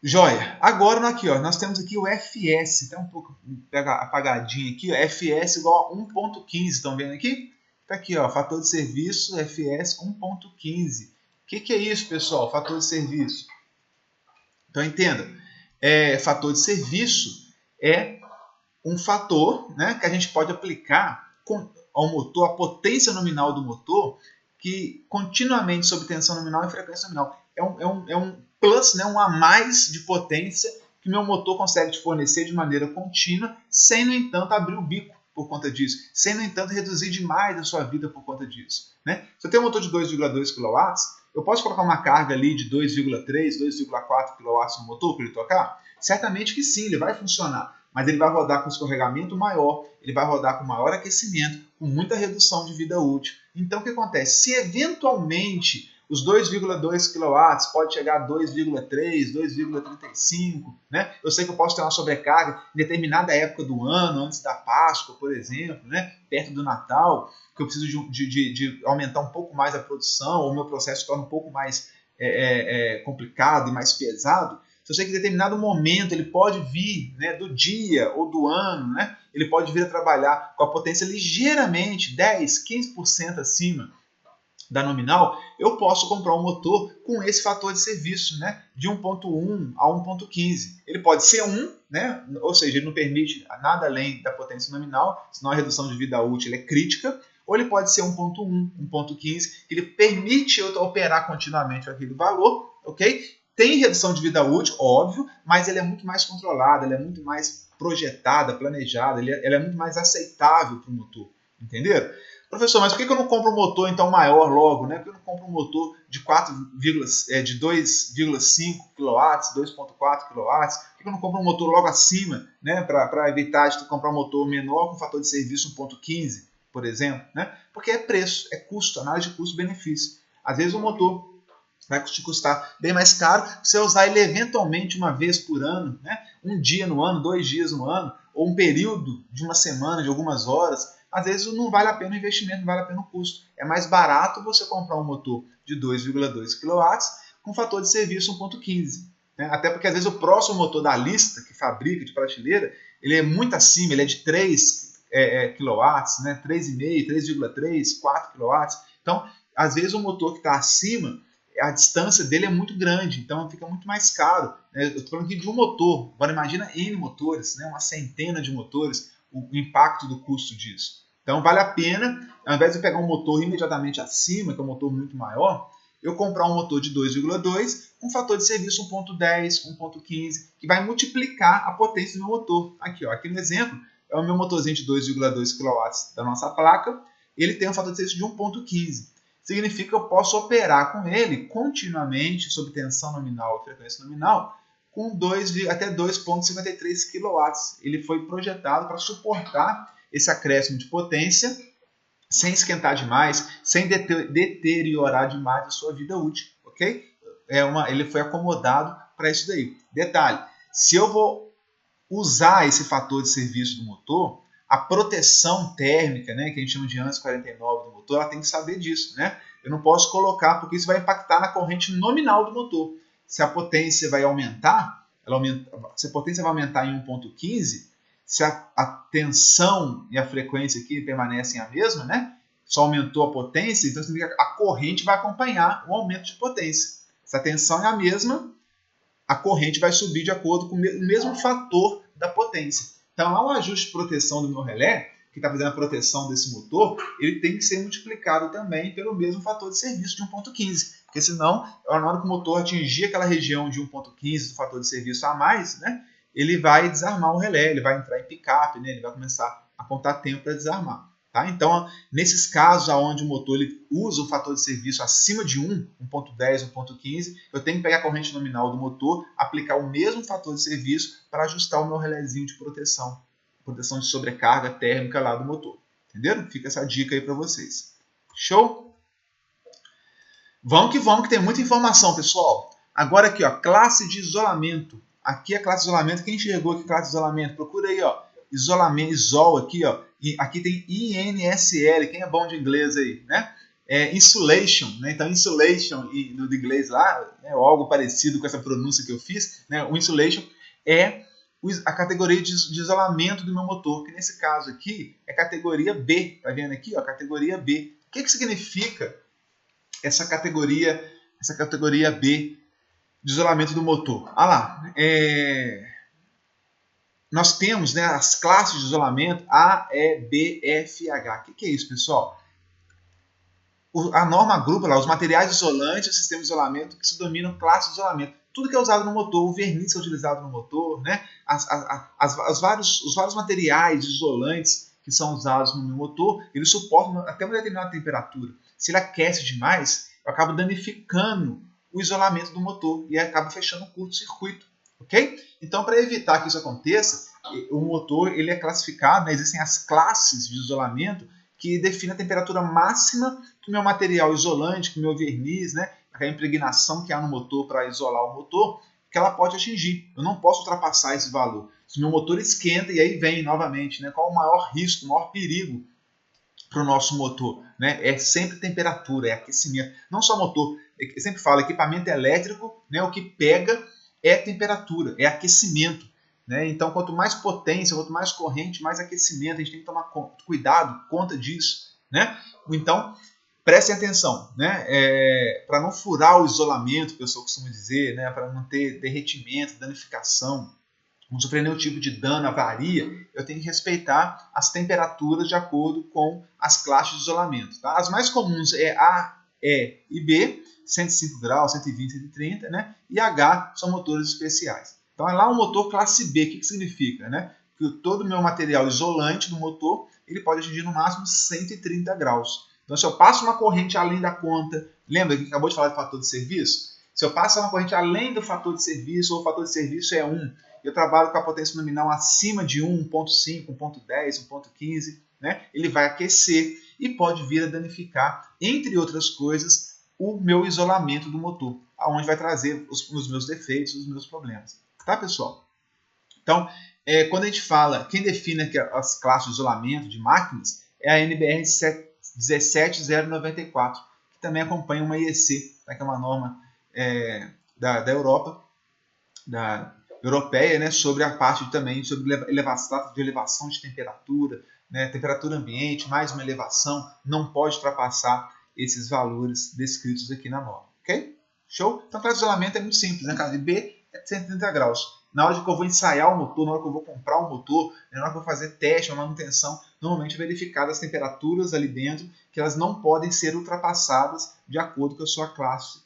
Joia. Agora, aqui, nós temos aqui o FS. Está um pouco apagadinho aqui. FS igual a 1.15. Estão vendo aqui? Está aqui, fator de serviço, FS 1.15. O que é isso, pessoal? Fator de serviço. Então, entenda. Fator de serviço é um fator, né, que a gente pode aplicar ao motor, a potência nominal do motor, que continuamente sob tensão nominal e frequência nominal. É um plus, né, um a mais de potência que meu motor consegue te fornecer de maneira contínua, sem, no entanto, abrir o bico por conta disso, sem, no entanto, reduzir demais a sua vida por conta disso. Né? Se eu tenho um motor de 2,2 kW, eu posso colocar uma carga ali de 2,3, 2,4 kW no motor para ele tocar? Certamente que sim, ele vai funcionar. Mas ele vai rodar com escorregamento maior, ele vai rodar com maior aquecimento, com muita redução de vida útil. Então, o que acontece? Se eventualmente os 2,2 kW pode chegar a 2,3, 2,35, né? Eu sei que eu posso ter uma sobrecarga em determinada época do ano, antes da Páscoa, por exemplo, né? Perto do Natal, que eu preciso de aumentar um pouco mais a produção, ou o meu processo se torna um pouco mais complicado e mais pesado. Se eu sei que em determinado momento ele pode vir, né, do dia ou do ano, né, ele pode vir a trabalhar com a potência ligeiramente 10, 15% acima da nominal, eu posso comprar um motor com esse fator de serviço, né, de 1.1 a 1.15. Ele pode ser 1, né, ou seja, ele não permite nada além da potência nominal, senão a redução de vida útil é crítica, ou ele pode ser 1.1, 1.15, que ele permite eu operar continuamente aquele valor, ok? Tem redução de vida útil, óbvio, mas ele é muito mais controlada, ele é muito mais projetada, planejada, ela é muito mais aceitável para o motor, entenderam? Professor, mas por que eu não compro um motor então maior logo, né? Por que eu não compro um motor de 2,5 kW, 2,4 kW? Por que eu não compro um motor logo acima, né? Para evitar de comprar um motor menor com fator de serviço 1,15, por exemplo, né? Porque é preço, é custo, análise de custo-benefício. Às vezes o motor vai te custar bem mais caro você usar ele eventualmente uma vez por ano, né? Um dia no ano, 2 dias no ano, ou um período de uma semana, de algumas horas. Às vezes não vale a pena o investimento, não vale a pena o custo. É mais barato você comprar um motor de 2,2 kW com fator de serviço 1.15. Né? Até porque às vezes o próximo motor da lista que fabrica de prateleira, ele é muito acima, ele é de 3 kW, né? 3,5, 3,3, 4 kW. Então, às vezes o motor que está acima, a distância dele é muito grande, então fica muito mais caro. Eu estou falando aqui de um motor, agora imagina N motores, né? Uma centena de motores, o impacto do custo disso. Então vale a pena, ao invés de pegar um motor imediatamente acima, que é um motor muito maior, eu comprar um motor de 2,2 com fator de serviço 1.10, 1.15, que vai multiplicar a potência do meu motor. Aqui, ó, aqui no exemplo, é o meu motorzinho de 2,2 kW da nossa placa, ele tem um fator de serviço de 1.15. Significa que eu posso operar com ele continuamente, sob tensão nominal e frequência nominal, com até 2,53 kW. Ele foi projetado para suportar esse acréscimo de potência sem esquentar demais, sem deteriorar demais a sua vida útil, ok? Ele foi acomodado para isso daí. Detalhe, se eu vou usar esse fator de serviço do motor, a proteção térmica, né, que a gente chama de ANSI 49 do motor, ela tem que saber disso, né? Eu não posso colocar, porque isso vai impactar na corrente nominal do motor. Se a potência vai aumentar, se a potência vai aumentar em 1.15, se a tensão e a frequência aqui permanecem a mesma, né? Só aumentou a potência, então significa que a corrente vai acompanhar o aumento de potência. Se a tensão é a mesma, a corrente vai subir de acordo com o mesmo fator da potência. Então, lá o ajuste de proteção do meu relé, que está fazendo a proteção desse motor, ele tem que ser multiplicado também pelo mesmo fator de serviço de 1.15. Porque senão, na hora que o motor atingir aquela região de 1.15 do fator de serviço a mais, né, ele vai desarmar o relé, ele vai entrar em picape, né, ele vai começar a contar tempo para desarmar. Tá? Então, nesses casos onde o motor ele usa o fator de serviço acima de 1.10, 1.15, eu tenho que pegar a corrente nominal do motor, aplicar o mesmo fator de serviço para ajustar o meu relézinho de proteção de sobrecarga térmica lá do motor. Entenderam? Fica essa dica aí para vocês. Show? Vamos que tem muita informação, pessoal. Agora aqui, ó, classe de isolamento. Aqui é a classe de isolamento. Quem enxergou aqui classe de isolamento? Procura aí, ó. Isolamento, isol aqui, ó. E aqui tem INSL, quem é bom de inglês aí, né? Insulation, né? Então insulation no inglês lá, né? Ou algo parecido com essa pronúncia que eu fiz, né? O insulation é a categoria de isolamento do meu motor, que nesse caso aqui é categoria B, tá vendo aqui, ó? Categoria B. O que significa essa categoria B de isolamento do motor? Ah lá, nós temos, né, as classes de isolamento A, E, B, F e H. O que é isso, pessoal? A norma agrupa lá os materiais isolantes e o sistema de isolamento que se dominam classe de isolamento. Tudo que é usado no motor, o verniz que é utilizado no motor, né, os vários materiais isolantes que são usados no meu motor, eles suportam até uma determinada temperatura. Se ele aquece demais, eu acabo danificando o isolamento do motor e acaba fechando o curto-circuito. Ok? Então, para evitar que isso aconteça, o motor ele é classificado, né, existem as classes de isolamento que definem a temperatura máxima que o meu material isolante, que o meu verniz, né, a impregnação que há no motor para isolar o motor, que ela pode atingir. Eu não posso ultrapassar esse valor. Se o meu motor esquenta, e aí vem novamente, né, qual o maior risco, o maior perigo para o nosso motor? Né? É sempre temperatura, é aquecimento. Não só motor, eu sempre falo, equipamento elétrico, né, o que pega é temperatura, é aquecimento. Né? Então, quanto mais potência, quanto mais corrente, mais aquecimento, a gente tem que tomar cuidado, conta disso. Né? Então, prestem atenção, né? Para não furar o isolamento, que eu costumo dizer, né? Para não ter derretimento, danificação, não sofrer nenhum tipo de dano, avaria, eu tenho que respeitar as temperaturas de acordo com as classes de isolamento. Tá? As mais comuns é A, E e B, 105 graus, 120, 130, né? E H são motores especiais. Então é lá um motor classe B. O que significa? Né? Que todo o meu material isolante do motor ele pode atingir no máximo 130 graus. Então se eu passo uma corrente além da conta, lembra que acabou de falar de fator de serviço? Se eu passo uma corrente além do fator de serviço, ou o fator de serviço é 1, eu trabalho com a potência nominal acima de 1, 1.5, 1.10, 1.15, né? Ele vai aquecer e pode vir a danificar, entre outras coisas, o meu isolamento do motor, aonde vai trazer os meus defeitos, os meus problemas. Tá, pessoal? Então, quando a gente fala, quem define as classes de isolamento de máquinas é a NBR 17094, que também acompanha uma IEC, que é uma norma da Europa, europeia, né, sobre a parte também sobre elevação de temperatura, né, temperatura ambiente, mais uma elevação, não pode ultrapassar esses valores descritos aqui na norma, ok? Show? Então, classe de isolamento é muito simples, né? Classe B é 130 graus. Na hora que eu vou ensaiar o motor, na hora que eu vou comprar o motor, na hora que eu vou fazer teste, uma manutenção, normalmente é verificada as temperaturas ali dentro, que elas não podem ser ultrapassadas de acordo com a sua classe,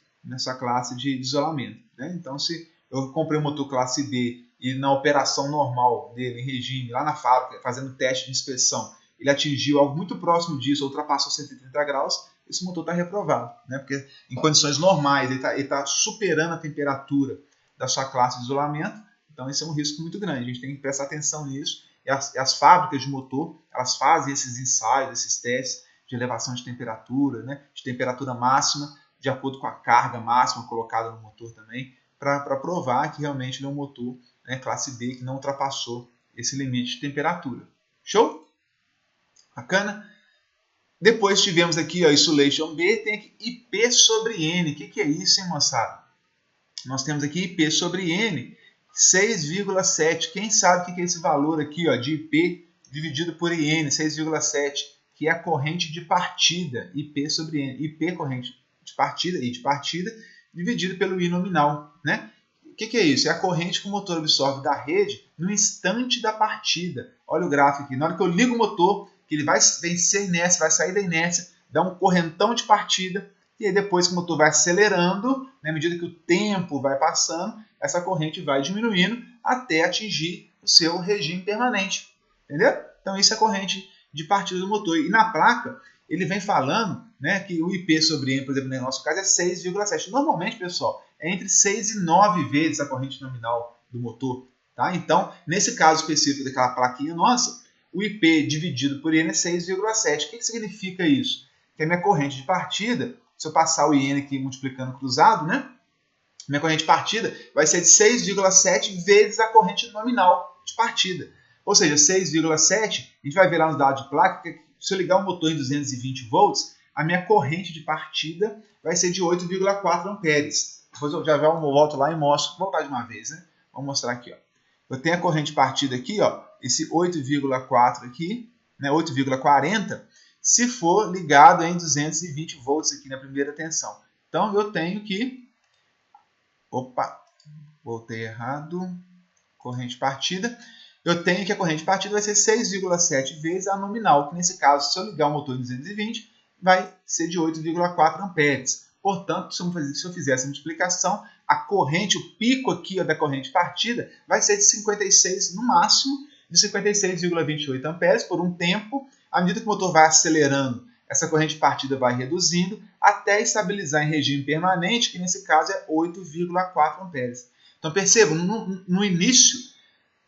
de isolamento, né? Então, se eu comprei um motor classe B e na operação normal dele, em regime, lá na fábrica, fazendo teste de inspeção, ele atingiu algo muito próximo disso, ultrapassou 130 graus, esse motor está reprovado, né? Porque em condições normais ele tá superando a temperatura da sua classe de isolamento, então esse é um risco muito grande, a gente tem que prestar atenção nisso, e as fábricas de motor, elas fazem esses ensaios, esses testes de elevação de temperatura, né? De temperatura máxima, de acordo com a carga máxima colocada no motor também, para provar que realmente ele é um motor, né, classe B que não ultrapassou esse limite de temperatura. Show? Bacana? Depois tivemos aqui a Insulation B, tem aqui IP sobre N. O que é isso, hein, moçada? Nós temos aqui IP sobre N, 6,7. Quem sabe o que é esse valor aqui, ó, de IP dividido por IN, 6,7, que é a corrente de partida, IP sobre N. IP, corrente de partida, I de partida, dividido pelo I nominal, né? O que é isso? É a corrente que o motor absorve da rede no instante da partida. Olha o gráfico aqui. Na hora que eu ligo o motor, que ele vai vencer a inércia, vai sair da inércia, dá um correntão de partida, e aí depois que o motor vai acelerando, na medida que o tempo vai passando, essa corrente vai diminuindo até atingir o seu regime permanente. Entendeu? Então isso é a corrente de partida do motor. E na placa, ele vem falando, né, que o IP sobre N, por exemplo, no nosso caso, é 6,7. Normalmente, pessoal, é entre 6 e 9 vezes a corrente nominal do motor. Tá? Então, nesse caso específico daquela plaquinha nossa, o IP dividido por N é 6,7. O que significa isso? Que a minha corrente de partida, se eu passar o IN aqui multiplicando cruzado, né, minha corrente de partida vai ser de 6,7 vezes a corrente nominal de partida. Ou seja, 6,7, a gente vai ver lá nos dados de placa, que se eu ligar o motor em 220 volts, a minha corrente de partida vai ser de 8,4 amperes. Depois eu já volto lá e mostro. Vou voltar de uma vez, né? Vamos mostrar aqui, ó. Eu tenho a corrente de partida aqui, ó, esse 8,4 aqui, né, 8,40, se for ligado em 220 volts aqui na primeira tensão. Então eu tenho que... Opa, voltei errado. Corrente de partida. Eu tenho que a corrente de partida vai ser 6,7 vezes a nominal, que nesse caso, se eu ligar o motor em 220, vai ser de 8,4 amperes. Portanto, se eu fizer essa multiplicação, a corrente, o pico aqui da corrente de partida, vai ser de 56, no máximo, de 56,28 amperes por um tempo. À medida que o motor vai acelerando, essa corrente de partida vai reduzindo até estabilizar em regime permanente, que nesse caso é 8,4 amperes. Então percebam, no início,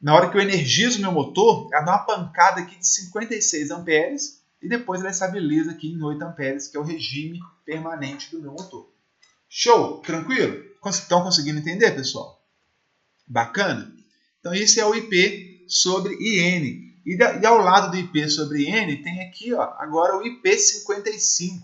na hora que eu energizo o meu motor, ela dá uma pancada aqui de 56 amperes e depois ela estabiliza aqui em 8 amperes, que é o regime permanente do meu motor. Show? Tranquilo? Estão conseguindo entender, pessoal? Bacana? Então esse é o IP sobre IN. E ao lado do IP sobre N, tem aqui, ó, agora o IP55.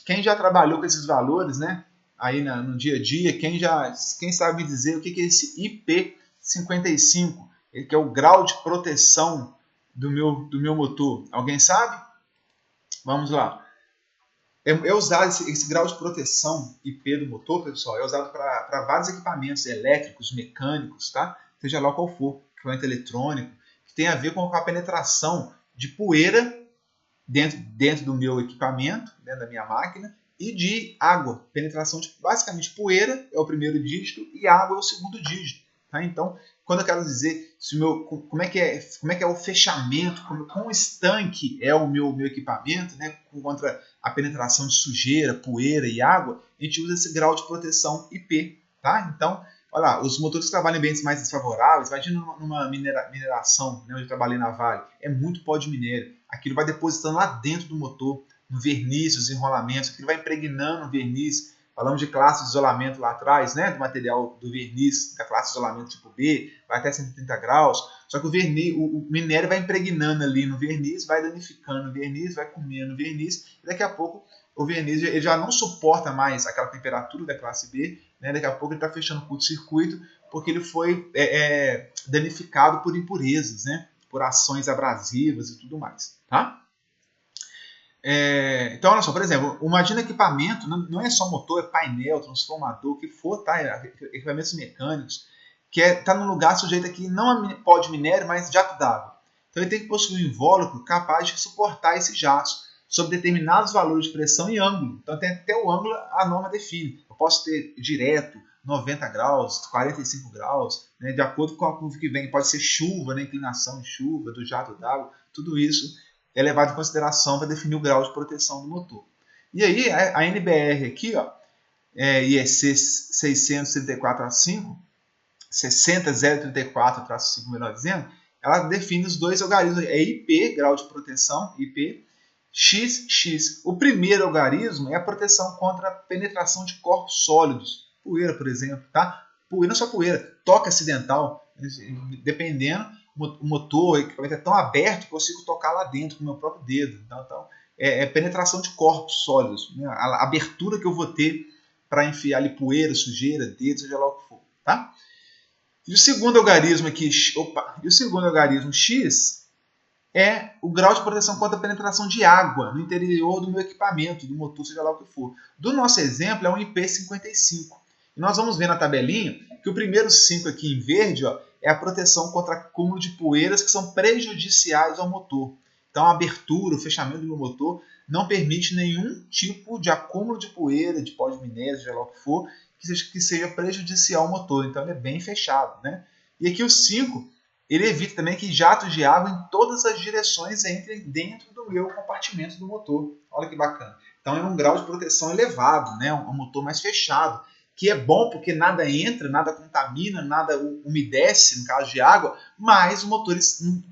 Quem já trabalhou com esses valores, né, aí no dia a dia, quem sabe me dizer o que é esse IP55? Ele que é o grau de proteção do meu motor. Alguém sabe? Vamos lá. É usado esse grau de proteção IP do motor, pessoal, é usado para vários equipamentos elétricos, mecânicos, tá? Seja lá qual for, equipamento eletrônico, que tem a ver com a penetração de poeira dentro do meu equipamento, dentro da minha máquina, e de água. Penetração de, basicamente, poeira é o primeiro dígito e água é o segundo dígito. Tá? Então, quando eu quero dizer se o meu, como é que é o fechamento, quão estanque é o meu equipamento, né, contra a penetração de sujeira, poeira e água, a gente usa esse grau de proteção IP. Tá? Então, olha lá, os motores que trabalham em ambientes mais desfavoráveis, imagina numa mineração, né, onde eu trabalhei na Vale, é muito pó de minério. Aquilo vai depositando lá dentro do motor, no verniz, os enrolamentos, aquilo vai impregnando o verniz. Falamos de classe de isolamento lá atrás, né, do material do verniz, da classe de isolamento tipo B, vai até 130 graus. Só que o minério vai impregnando ali no verniz, vai danificando o verniz, vai comendo o verniz, e daqui a pouco o verniz ele já não suporta mais aquela temperatura da classe B, né, daqui a pouco ele está fechando curto-circuito, porque ele foi danificado por impurezas, né, por ações abrasivas e tudo mais. Tá? Então, olha só, por exemplo, imagina equipamento, não é só motor, é painel, transformador, o que for, tá? Equipamentos mecânicos, que está num lugar sujeito aqui não a pó de minério, mas jato d'água. Então ele tem que possuir um invólucro capaz de suportar esses jatos sob determinados valores de pressão e ângulo. Então tem até o ângulo a norma define. Eu posso ter direto 90 graus, 45 graus, né, de acordo com a curva que vem. Pode ser chuva, né, inclinação de chuva, do jato d'água, tudo isso é levado em consideração para definir o grau de proteção do motor. E aí, a NBR aqui, ó, IEC 634-5, 60034-5, melhor dizendo, ela define os dois algarismos, é IP, grau de proteção, IP, XX. O primeiro algarismo é a proteção contra a penetração de corpos sólidos, poeira, por exemplo, tá? Poeira, não só poeira, toque acidental, dependendo, o motor, o equipamento é tão aberto que eu consigo tocar lá dentro com o meu próprio dedo. Então penetração de corpos sólidos, né? A abertura que eu vou ter para enfiar ali poeira, sujeira, dedo, seja lá o que for. Tá? E o segundo algarismo aqui, X, é o grau de proteção contra a penetração de água no interior do meu equipamento, do motor, seja lá o que for. Do nosso exemplo é um IP55. E nós vamos ver na tabelinha que o primeiro 5 aqui em verde, ó, é a proteção contra acúmulo de poeiras que são prejudiciais ao motor. Então a abertura, o fechamento do meu motor não permite nenhum tipo de acúmulo de poeira, de pó de minério, seja lá o que for, que seja prejudicial ao motor. Então ele é bem fechado. Né? E aqui o 5, ele evita também que jatos de água em todas as direções entrem dentro do meu compartimento do motor. Olha que bacana. Então é um grau de proteção elevado, né? Um motor mais fechado, que é bom porque nada entra, nada contamina, nada umedece, no caso de água, mas o motor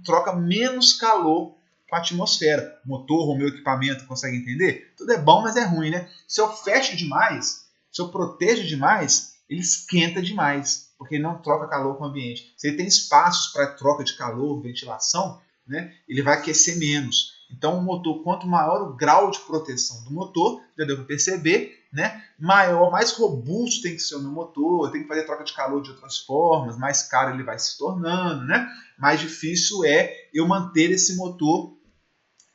troca menos calor com a atmosfera. O motor, o meu equipamento, consegue entender? Tudo é bom, mas é ruim, né? Se eu fecho demais, se eu protejo demais, ele esquenta demais, porque ele não troca calor com o ambiente. Se ele tem espaços para troca de calor, ventilação, né, ele vai aquecer menos. Então, o motor, quanto maior o grau de proteção do motor, já deu para perceber, né, maior, mais robusto tem que ser o meu motor, tem que fazer troca de calor de outras formas, mais caro ele vai se tornando, né, mais difícil é eu manter esse motor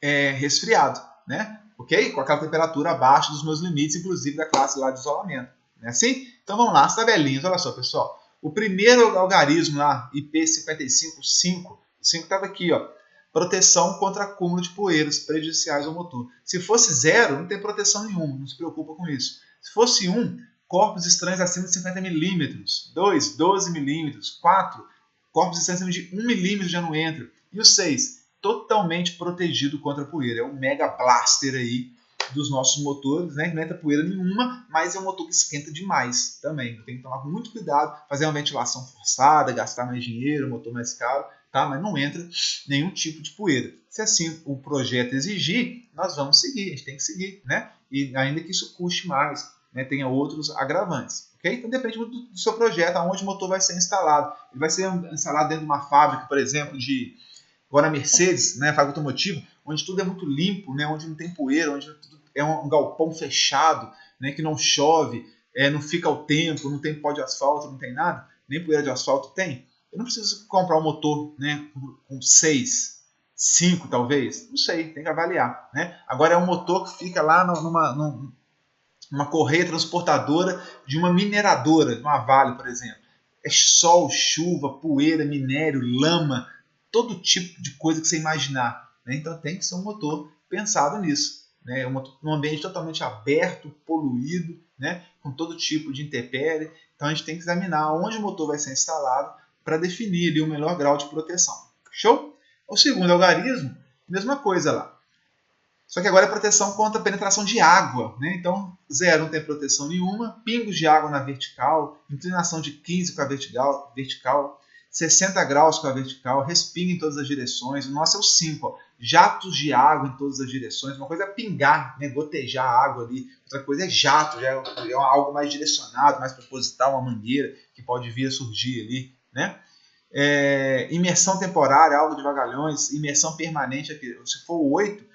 resfriado, né, ok? Com aquela temperatura abaixo dos meus limites, inclusive da classe lá de isolamento. Não é assim? Então vamos lá, as tabelinhas, olha só, pessoal. O primeiro algarismo lá, IP55.5, o 5 estava aqui, ó. Proteção contra acúmulo de poeiras prejudiciais ao motor. Se fosse 0, não tem proteção nenhuma, não se preocupa com isso. Se fosse 1, corpos estranhos acima de 50 milímetros. 2, 12 milímetros. 4, corpos estranhos acima de 1 milímetro já não entram. E o 6, totalmente protegido contra a poeira. É um mega blaster aí dos nossos motores, né? Que não entra poeira nenhuma, mas é um motor que esquenta demais também. Tem que tomar muito cuidado, fazer uma ventilação forçada, gastar mais dinheiro, motor mais caro, tá? Mas não entra nenhum tipo de poeira. Se assim o projeto exigir, nós vamos seguir, a gente tem que seguir, né? E ainda que isso custe mais, né? Tenha outros agravantes. Okay? Então depende muito do seu projeto, aonde o motor vai ser instalado. Ele vai ser instalado dentro de uma fábrica, por exemplo, agora a Mercedes, né, fábrica automotiva, onde tudo é muito limpo, né, onde não tem poeira, onde tudo é um galpão fechado, né, que não chove, não fica ao tempo, não tem pó de asfalto, não tem nada, nem poeira de asfalto tem. Eu não preciso comprar um motor, né, com 6 5 talvez? Não sei, tem que avaliar, né? Agora é um motor que fica lá numa correia transportadora de uma mineradora, de uma Vale, por exemplo. É sol, chuva, poeira, minério, lama, todo tipo de coisa que você imaginar, né? Então tem que ser um motor pensado nisso, né? Um ambiente totalmente aberto, poluído, né? Com todo tipo de intempérie. Então a gente tem que examinar onde o motor vai ser instalado para definir ali o melhor grau de proteção. Show? O segundo algarismo, mesma coisa lá. Só que agora é proteção contra a penetração de água, né? Então, 0 não tem proteção nenhuma, pingos de água na vertical, inclinação de 15 com a vertical, 60 graus com a vertical, respinga em todas as direções. O nosso é o 5, ó, jatos de água em todas as direções. Uma coisa é pingar, né? Gotejar a água ali, outra coisa é jato, já é algo mais direcionado, mais proposital, uma mangueira que pode vir a surgir ali, né? Imersão temporária, algo de vagalhões, imersão permanente, se for 8,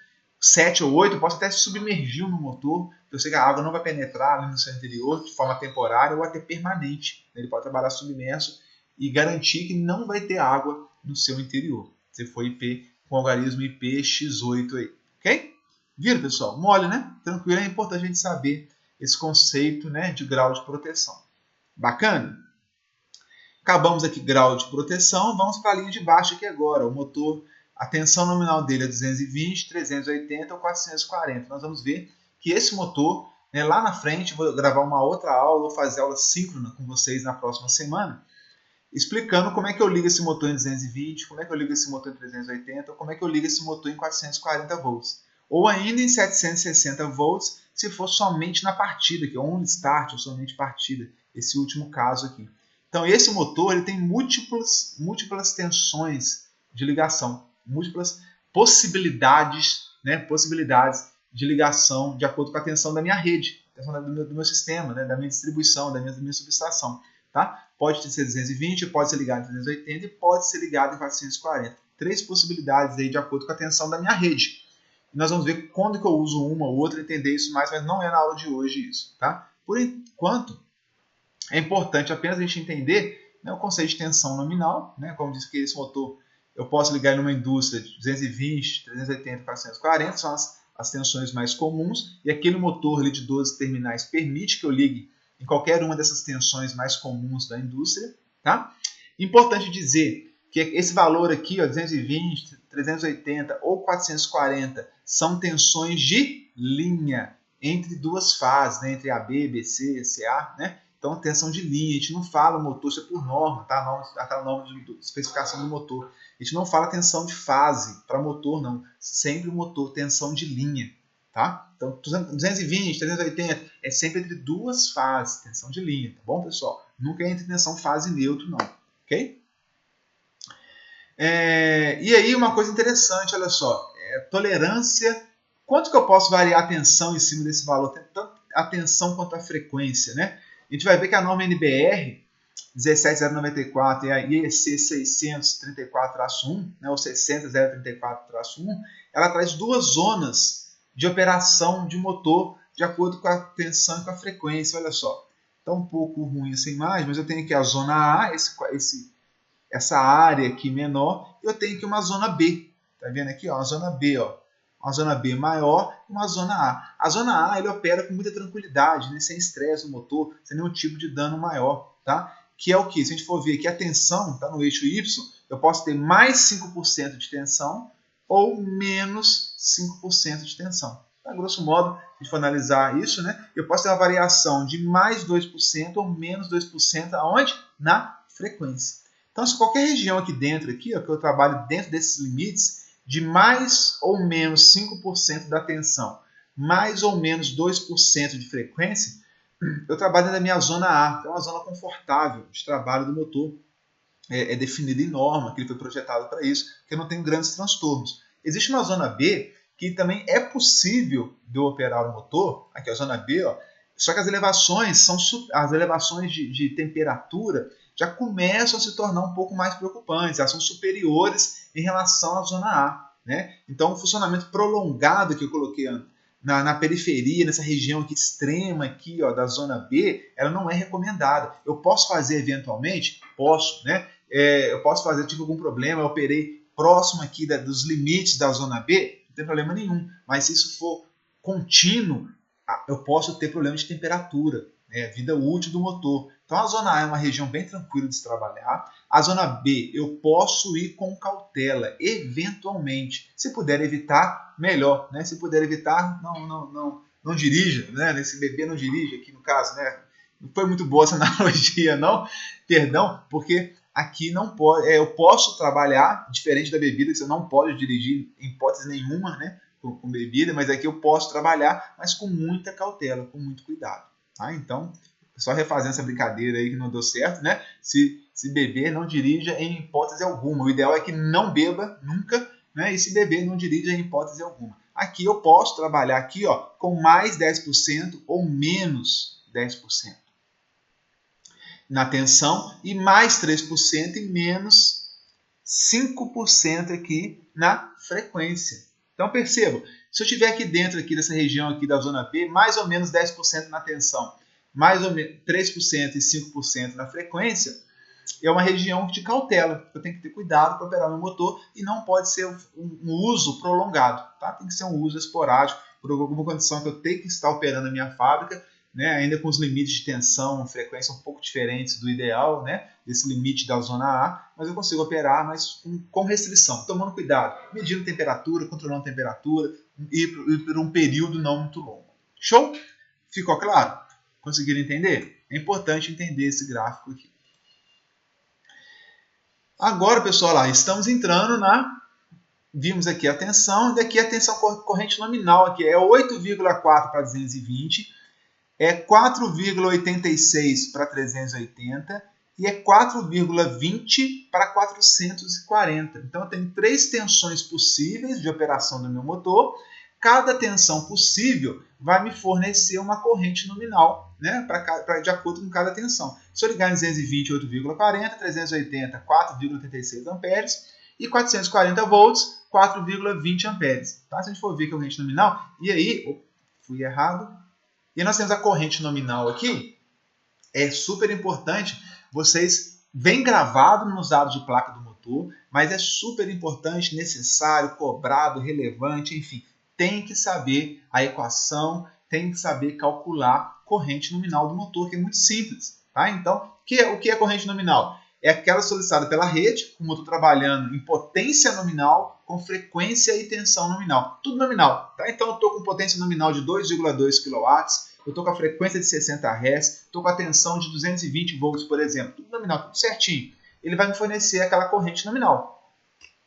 7 ou 8, eu posso até submergir no motor, eu sei que a água não vai penetrar ali no seu interior de forma temporária ou até permanente. Ele pode trabalhar submerso e garantir que não vai ter água no seu interior. Se for IP com o algarismo IPX8 aí, ok? Viram, pessoal? Mole, né? Tranquilo, é importante a gente saber esse conceito, né, de grau de proteção. Bacana? Acabamos aqui grau de proteção, vamos para a linha de baixo aqui agora. O motor, a tensão nominal dele é 220, 380 ou 440. Nós vamos ver que esse motor, né, lá na frente, vou gravar uma outra aula, vou fazer aula síncrona com vocês na próxima semana, explicando como é que eu ligo esse motor em 220, como é que eu ligo esse motor em 380, ou como é que eu ligo esse motor em 440 volts. Ou ainda em 760 volts, se for somente na partida, que é only start, ou somente partida, esse último caso aqui. Então, esse motor ele tem múltiplas tensões de ligação, múltiplas possibilidades de ligação de acordo com a tensão da minha rede, do meu sistema, né, da minha distribuição, da minha subestação. Tá? Pode ser 220, pode ser ligado em 380 e pode ser ligado em 440. 3 possibilidades aí de acordo com a tensão da minha rede. E nós vamos ver quando que eu uso uma ou outra, entender isso mais, mas não é na aula de hoje isso. Tá? Por enquanto, é importante apenas a gente entender, né, o conceito de tensão nominal, né, como diz que esse motor eu posso ligar em uma indústria de 220, 380, 440, são as tensões mais comuns, e aquele motor ali de 12 terminais permite que eu ligue em qualquer uma dessas tensões mais comuns da indústria. Tá? Importante dizer que esse valor aqui, ó, 220, 380 ou 440, são tensões de linha entre duas fases, né, entre AB, BC, CA, né? Então, tensão de linha, a gente não fala motor, isso é por norma, tá? Aquela norma de especificação do motor. A gente não fala tensão de fase para motor, não. Sempre o motor, tensão de linha, tá? Então, 220, 380 é sempre entre duas fases, tensão de linha, tá bom, pessoal? Nunca é entre tensão fase e neutro, não, ok? E aí, uma coisa interessante, olha só, tolerância, quanto que eu posso variar a tensão em cima desse valor? Tanto a tensão quanto a frequência, né? A gente vai ver que a norma NBR 17094 e a IEC 634-1, né, ou 60034-1, ela traz duas zonas de operação de motor de acordo com a tensão e com a frequência. Olha só, está um pouco ruim essa imagem, mas eu tenho aqui a zona A, essa área aqui menor, e eu tenho aqui uma zona B. Tá vendo aqui? Ó, uma zona B, ó. Uma zona B maior e uma zona A. A zona A ele opera com muita tranquilidade, né? Sem estresse no motor, sem nenhum tipo de dano maior. Tá? Que é o que? Se a gente for ver aqui a tensão está no eixo Y, eu posso ter mais 5% de tensão ou menos 5% de tensão. Tá? Grosso modo, se a gente for analisar isso, né? Eu posso ter uma variação de mais 2% ou menos 2%, aonde? Na frequência. Então, se qualquer região aqui dentro, aqui, ó, que eu trabalho dentro desses limites, de mais ou menos 5% da tensão, mais ou menos 2% de frequência, eu trabalho dentro da minha zona A, que é uma zona confortável de trabalho do motor. É definida em norma, que ele foi projetado para isso, que eu não tenho grandes transtornos. Existe uma zona B, que também é possível de eu operar o motor, aqui é a zona B, ó, só que as elevações de temperatura já começam a se tornar um pouco mais preocupantes, elas são superiores em relação à zona A. Né? Então, o funcionamento prolongado que eu coloquei na periferia, nessa região aqui extrema aqui, ó, da zona B, ela não é recomendada. Eu posso fazer eventualmente? Posso, né? Eu posso fazer, tive algum problema, eu operei próximo aqui dos limites da zona B, não tem problema nenhum. Mas se isso for contínuo, eu posso ter problema de temperatura, né? Vida útil do motor. Então a zona A é uma região bem tranquila de se trabalhar. A zona B eu posso ir com cautela, eventualmente. Se puder evitar, melhor, né? Se puder evitar, não dirija, né? Nesse bebê não dirige aqui no caso, né? Não foi muito boa essa analogia, não. Perdão, porque aqui não pode. Eu posso trabalhar diferente da bebida, que você não pode dirigir em hipótese nenhuma, né? Com bebida, mas aqui eu posso trabalhar, mas com muita cautela, com muito cuidado. Tá? Então, só refazendo essa brincadeira aí que não deu certo, né? Se beber, não dirija em hipótese alguma. O ideal é que não beba nunca, né? E se beber, não dirija em hipótese alguma. Aqui eu posso trabalhar aqui, ó, com mais 10% ou menos 10% na tensão e mais 3% e menos 5% aqui na frequência. Então perceba, se eu estiver aqui dentro aqui dessa região aqui da zona B, mais ou menos 10% na tensão, mais ou menos 3% e 5% na frequência, é uma região de cautela. Eu tenho que ter cuidado para operar meu motor e não pode ser um uso prolongado. Tá? Tem que ser um uso esporádico, por alguma condição que eu tenho que estar operando a minha fábrica, né? Ainda com os limites de tensão, frequência um pouco diferentes do ideal, né? Desse limite da zona A, mas eu consigo operar, mas com restrição, tomando cuidado, medindo temperatura, controlando temperatura e por um período não muito longo. Show? Ficou claro? Conseguiram entender? É importante entender esse gráfico aqui. Agora, pessoal, lá, estamos entrando vimos aqui a tensão, e daqui a tensão corrente nominal aqui é 8,4 para 220, é 4,86 para 380 e é 4,20 para 440. Então, eu tenho 3 tensões possíveis de operação do meu motor. Cada tensão possível vai me fornecer uma corrente nominal, né, de acordo com cada tensão. Se eu ligar em 220, 8,40, 380, 4,86 amperes e 440 volts, 4,20 amperes. Tá? Se a gente for ver que é a corrente nominal, e aí, fui errado. E nós temos a corrente nominal aqui. É super importante, vocês vem gravado nos dados de placa do motor, mas é super importante, necessário, cobrado, relevante, enfim. Tem que saber a equação, tem que saber calcular corrente nominal do motor, que é muito simples. Tá? Então, o que é corrente nominal? É aquela solicitada pela rede, com o motor trabalhando em potência nominal, com frequência e tensão nominal. Tudo nominal. Tá? Então, eu estou com potência nominal de 2,2 kW, eu estou com a frequência de 60 Hz, estou com a tensão de 220 volts, por exemplo. Tudo nominal, tudo certinho. Ele vai me fornecer aquela corrente nominal.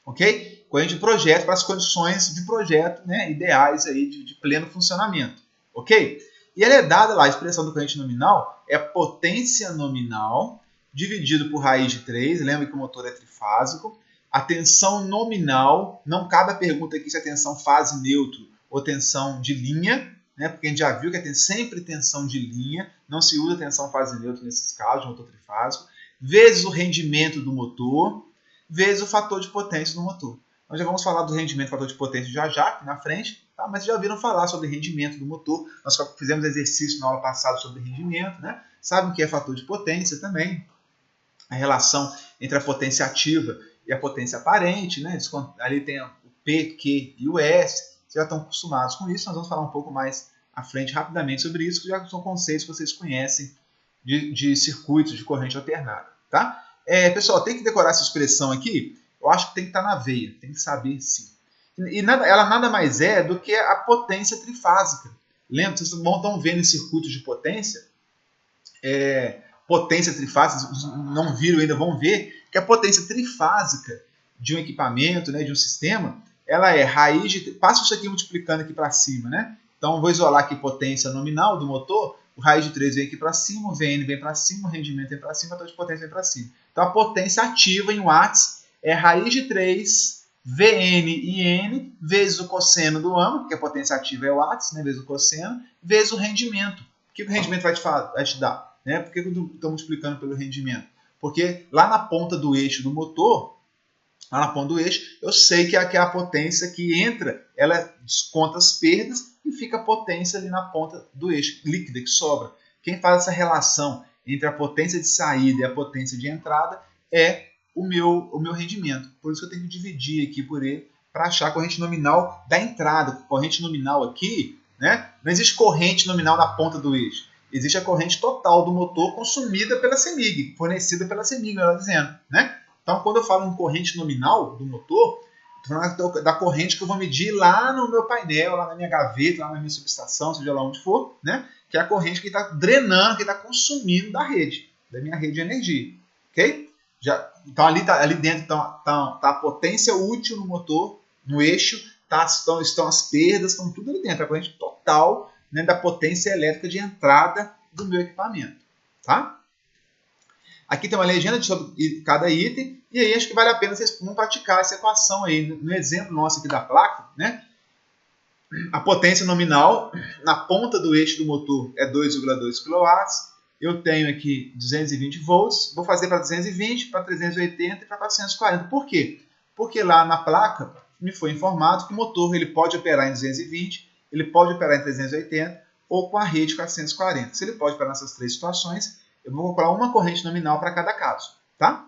Ok? Corrente de projeto para as condições de projeto, né, ideais aí de pleno funcionamento. Ok? E ela é dada lá, a expressão do corrente nominal é a potência nominal dividido por raiz de 3. Lembra que o motor é trifásico. A tensão nominal, não cabe a pergunta aqui se é tensão fase neutro ou tensão de linha, né, porque a gente já viu que tem sempre tensão de linha, não se usa tensão fase neutra nesses casos, de motor trifásico, vezes o rendimento do motor, vezes o fator de potência do motor. Nós já vamos falar do rendimento e fator de potência já aqui na frente, tá? Mas já ouviram falar sobre rendimento do motor. Nós fizemos exercício na aula passada sobre rendimento, né? Sabem o que é fator de potência também, a relação entre a potência ativa e a potência aparente, né? Ali tem o P, Q e o S. Vocês já estão acostumados com isso, nós vamos falar um pouco mais à frente rapidamente sobre isso, que já são conceitos que vocês conhecem de circuitos de corrente alternada. Tá? Pessoal, tem que decorar essa expressão aqui, eu acho que tem que estar na veia, tem que saber sim. E ela nada mais é do que a potência trifásica. Lembra? Vocês estão vendo em circuitos de potência, potência trifásica, não viram ainda, vão ver que a potência trifásica de um equipamento, né, de um sistema, ela é raiz de... Passa isso aqui multiplicando aqui para cima, né? Então, vou isolar aqui potência nominal do motor, o raiz de 3 vem aqui para cima, o Vn vem para cima, o rendimento vem para cima, o fator de potência vem para cima. Então, a potência ativa em watts é raiz de 3 Vn e N vezes o cosseno do âmbito, porque a potência ativa é watts, né, vezes o cosseno, vezes o rendimento. O que o rendimento vai te dar? Né? Por que eu estou multiplicando pelo rendimento? Porque lá na ponta do eixo do motor, lá na ponta do eixo, eu sei que é a potência que entra, ela desconta as perdas e fica a potência ali na ponta do eixo, líquida que sobra. Quem faz essa relação entre a potência de saída e a potência de entrada é o meu rendimento. Por isso que eu tenho que dividir aqui por E para achar a corrente nominal da entrada. Corrente nominal aqui, né? Não existe corrente nominal na ponta do eixo. Existe a corrente total do motor consumida pela CEMIG, fornecida pela CEMIG, melhor dizendo, né? Então, quando eu falo em corrente nominal do motor, estou falando da corrente que eu vou medir lá no meu painel, lá na minha gaveta, lá na minha subestação, seja lá onde for, né? Que é a corrente que está drenando, que está consumindo da rede, da minha rede de energia, ok? Então, ali dentro tá a potência útil no motor, no eixo, estão as perdas, estão tudo ali dentro, a corrente total, né, da potência elétrica de entrada do meu equipamento, tá? Aqui tem uma legenda sobre cada item, e aí acho que vale a pena vocês vão praticar essa equação aí. No exemplo nosso aqui da placa, né? A potência nominal na ponta do eixo do motor é 2,2 kW. Eu tenho aqui 220 volts, vou fazer para 220, para 380 e para 440. Por quê? Porque lá na placa me foi informado que o motor ele pode operar em 220, ele pode operar em 380 ou com a rede 440. Se ele pode operar nessas três situações, eu vou calcular uma corrente nominal para cada caso, tá?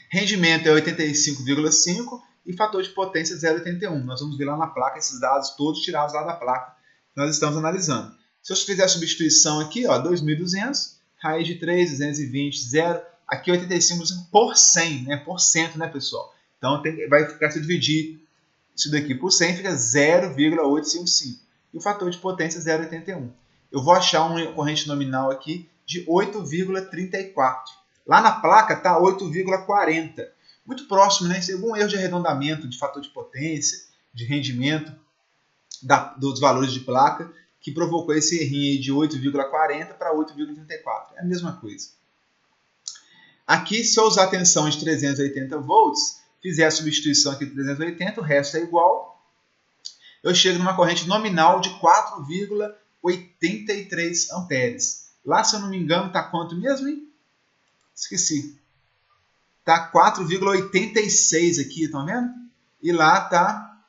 Rendimento é 85,5 e fator de potência 0,81. Nós vamos ver lá na placa esses dados todos tirados lá da placa que nós estamos analisando. Se eu fizer a substituição aqui, ó, 2.200, raiz de 3, 220, 0, aqui 85 por 100, né? Por cento, né, pessoal? Então vai ficar, se eu dividir isso daqui por 100, fica 0,855. E o fator de potência 0,81. Eu vou achar uma corrente nominal aqui de 8,34. Lá na placa está 8,40. Muito próximo, né? Se algum erro de arredondamento de fator de potência, de rendimento dos valores de placa, que provocou esse errinho aí de 8,40 para 8,34. É a mesma coisa. Aqui, se eu usar a tensão de 380 volts, fizer a substituição aqui de 380, o resto é igual, eu chego numa corrente nominal de 4,83 amperes. Lá, se eu não me engano, está quanto mesmo, hein? Esqueci. Está 4,86 aqui, estão vendo? E lá está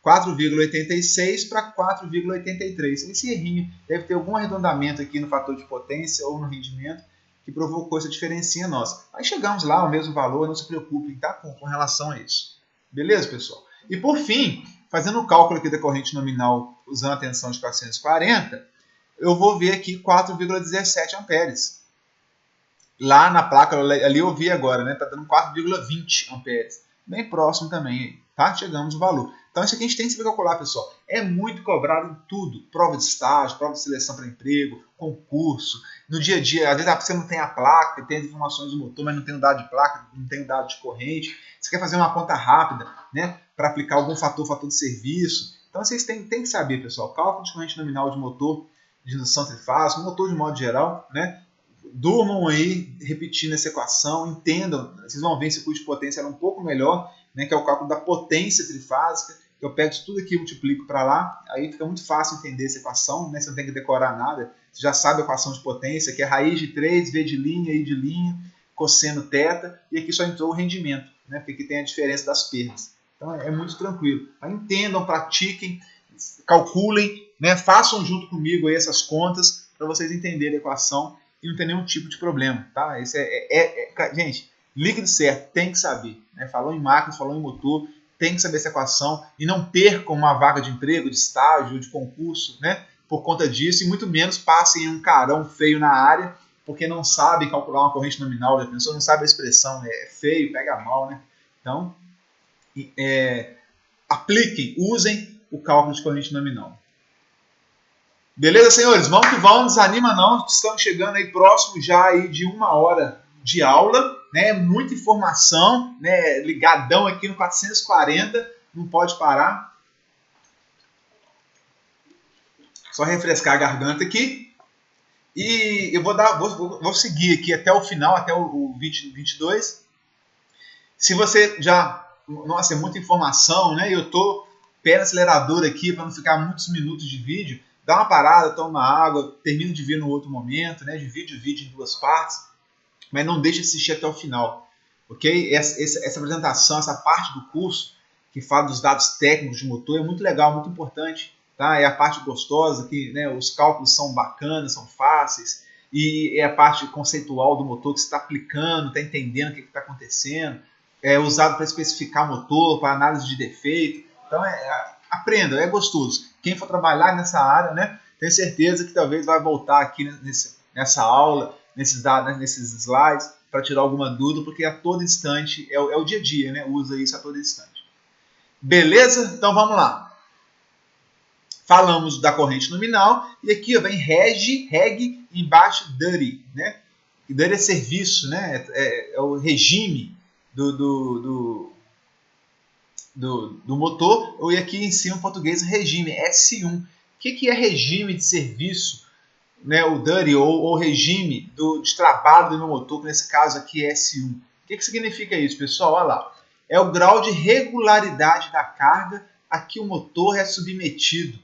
4,86 para 4,83. Esse errinho deve ter algum arredondamento aqui no fator de potência ou no rendimento que provocou essa diferencinha nossa. Aí chegamos lá ao mesmo valor, não se preocupem, tá? Com relação a isso. Beleza, pessoal? E por fim, fazendo o cálculo aqui da corrente nominal usando a tensão de 440, eu vou ver aqui 4,17 amperes. Lá na placa, ali eu vi agora, né? Tá dando 4,20 amperes. Bem próximo também, tá? Chegamos no valor. Então isso aqui a gente tem que saber calcular, pessoal. É muito cobrado em tudo. Prova de estágio, prova de seleção para emprego, concurso. No dia a dia, às vezes você não tem a placa, tem as informações do motor, mas não tem o dado de placa, não tem o dado de corrente. Você quer fazer uma conta rápida, né? Para aplicar algum fator de serviço. Então vocês têm que saber, pessoal. Cálculo de corrente nominal de motor de indução trifásica, motor de modo geral, né? Durmam aí repetindo essa equação, entendam, vocês vão ver esse custo de potência um pouco melhor, né, que é o cálculo da potência trifásica, que eu pego isso tudo aqui e multiplico para lá, aí fica muito fácil entender essa equação, né, você não tem que decorar nada, você já sabe a equação de potência, que é raiz de 3, V de linha, I de linha, cosseno θ, e aqui só entrou o rendimento, né, porque aqui tem a diferença das perdas. Então é muito tranquilo. Aí entendam, pratiquem, calculem, né, façam junto comigo aí essas contas para vocês entenderem a equação e não tem nenhum tipo de problema, tá? Esse gente, líquido certo, tem que saber, né? Falou em máquinas, falou em motor, tem que saber essa equação e não percam uma vaga de emprego, de estágio, de concurso, né? Por conta disso, e muito menos passem um carão feio na área, porque não sabem calcular uma corrente nominal da pessoa, não sabe a expressão, né? É feio, pega mal, né? Então, apliquem, usem o cálculo de corrente nominal. Beleza, senhores? Vamos que vamos, não desanima não, estamos chegando aí próximo já aí de 1 hora de aula, né? Muita informação, né? Ligadão aqui no 440, não pode parar. Só refrescar a garganta aqui. E eu vou seguir aqui até o final, até o 22. Se você já... Nossa, é muita informação, né? Eu tô pé no acelerador aqui para não ficar muitos minutos de vídeo. Dá uma parada, toma uma água, termina de ver no outro momento, né? Divide o vídeo em 2 partes, mas não deixe de assistir até o final, ok? Essa apresentação, essa parte do curso que fala dos dados técnicos de motor é muito legal, muito importante, tá? É a parte gostosa, que, né, os cálculos são bacanas, são fáceis, e é a parte conceitual do motor que você está aplicando, está entendendo o que está acontecendo, é usado para especificar o motor, para análise de defeito. Então, aprenda, é gostoso. Quem for trabalhar nessa área, né, tenho certeza que talvez vai voltar aqui nessa aula, nesses slides, para tirar alguma dúvida, porque a todo instante, é o dia a dia, né, usa isso a todo instante. Beleza? Então vamos lá. Falamos da corrente nominal, e aqui vem reg, embaixo dirty, né? Dirty é serviço, né? É o regime do motor, e aqui em cima em português regime, S1. O que é regime de serviço, né? O dirty, ou regime de trabalho do meu motor, que nesse caso aqui é S1. O que significa isso, pessoal? Olha lá. É o grau de regularidade da carga a que o motor é submetido.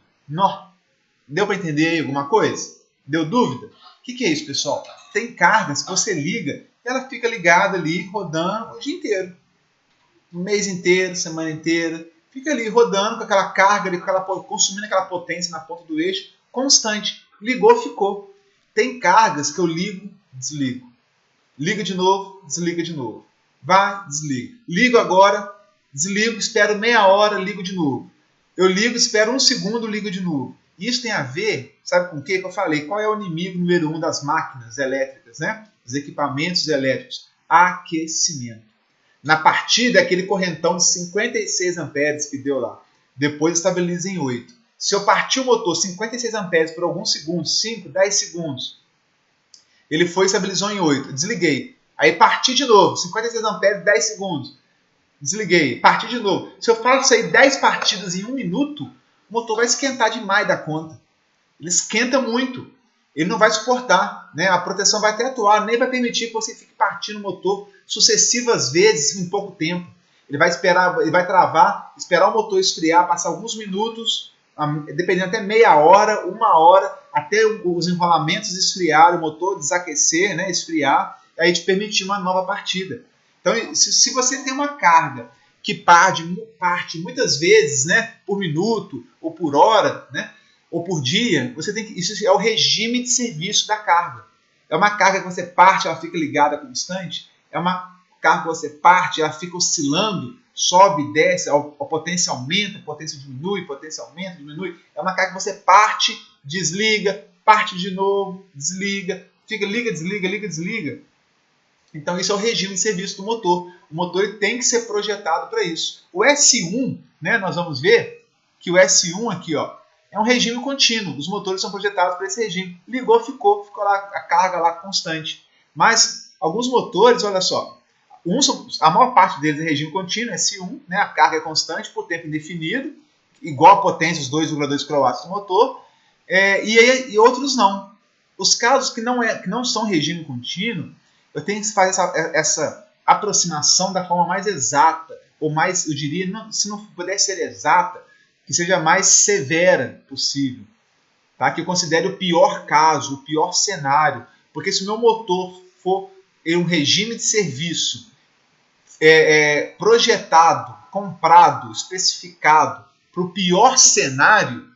Deu para entender aí alguma coisa? Deu dúvida? O que é isso, pessoal? Tem cargas que você liga e ela fica ligada ali, rodando o dia inteiro. O mês inteiro, semana inteira. Fica ali rodando com aquela carga, ali, consumindo aquela potência na ponta do eixo, constante. Ligou, ficou. Tem cargas que eu ligo, desligo. Liga de novo, desliga de novo. Vai, desliga. Ligo agora, desligo, espero meia hora, ligo de novo. Eu ligo, espero um segundo, ligo de novo. Isso tem a ver, sabe com o que eu falei? Qual é o inimigo número 1 das máquinas elétricas, né? Dos equipamentos elétricos? Aquecimento. Na partida, é aquele correntão de 56 amperes que deu lá. Depois estabiliza em 8. Se eu partir o motor 56 amperes por alguns segundos, 5, 10 segundos, ele foi e estabilizou em 8. Desliguei. Aí parti de novo, 56 amperes, 10 segundos. Desliguei, parti de novo. Se eu faço aí 10 partidas em 1 minuto, o motor vai esquentar demais da conta. Ele esquenta muito. Ele não vai suportar, né? A proteção vai até atuar, nem vai permitir que você fique partindo o motor sucessivas vezes em pouco tempo. Ele vai travar, esperar o motor esfriar, passar alguns minutos, dependendo até meia hora, 1 hora, até os enrolamentos esfriarem, o motor desaquecer, né? Esfriar, e aí te permitir uma nova partida. Então, se você tem uma carga que parte muitas vezes, né, por minuto, ou por hora, né, ou por dia, isso é o regime de serviço da carga. É uma carga que você parte, ela fica ligada constante. É uma carga que você parte, ela fica oscilando, sobe, desce, a potência aumenta, a potência diminui, a potência aumenta, diminui. É uma carga que você parte, desliga, parte de novo, desliga, fica liga, desliga. Então, isso é o regime de serviço do motor. O motor ele tem que ser projetado para isso. O S1, né, nós vamos ver que o S1 aqui, ó, é um regime contínuo. Os motores são projetados para esse regime. Ligou, ficou lá a carga lá constante. Mas alguns motores, olha só, a maior parte deles é regime contínuo, S1, né, a carga é constante por tempo indefinido, igual a potência, os 2,2 kW do motor, e outros não. Os casos que não são regime contínuo, eu tenho que fazer essa aproximação da forma mais exata, ou mais, eu diria, se não puder ser exata, que seja mais severa possível. Tá? Que eu considere o pior caso, o pior cenário. Porque se o meu motor for em um regime de serviço projetado, comprado, especificado para o pior cenário,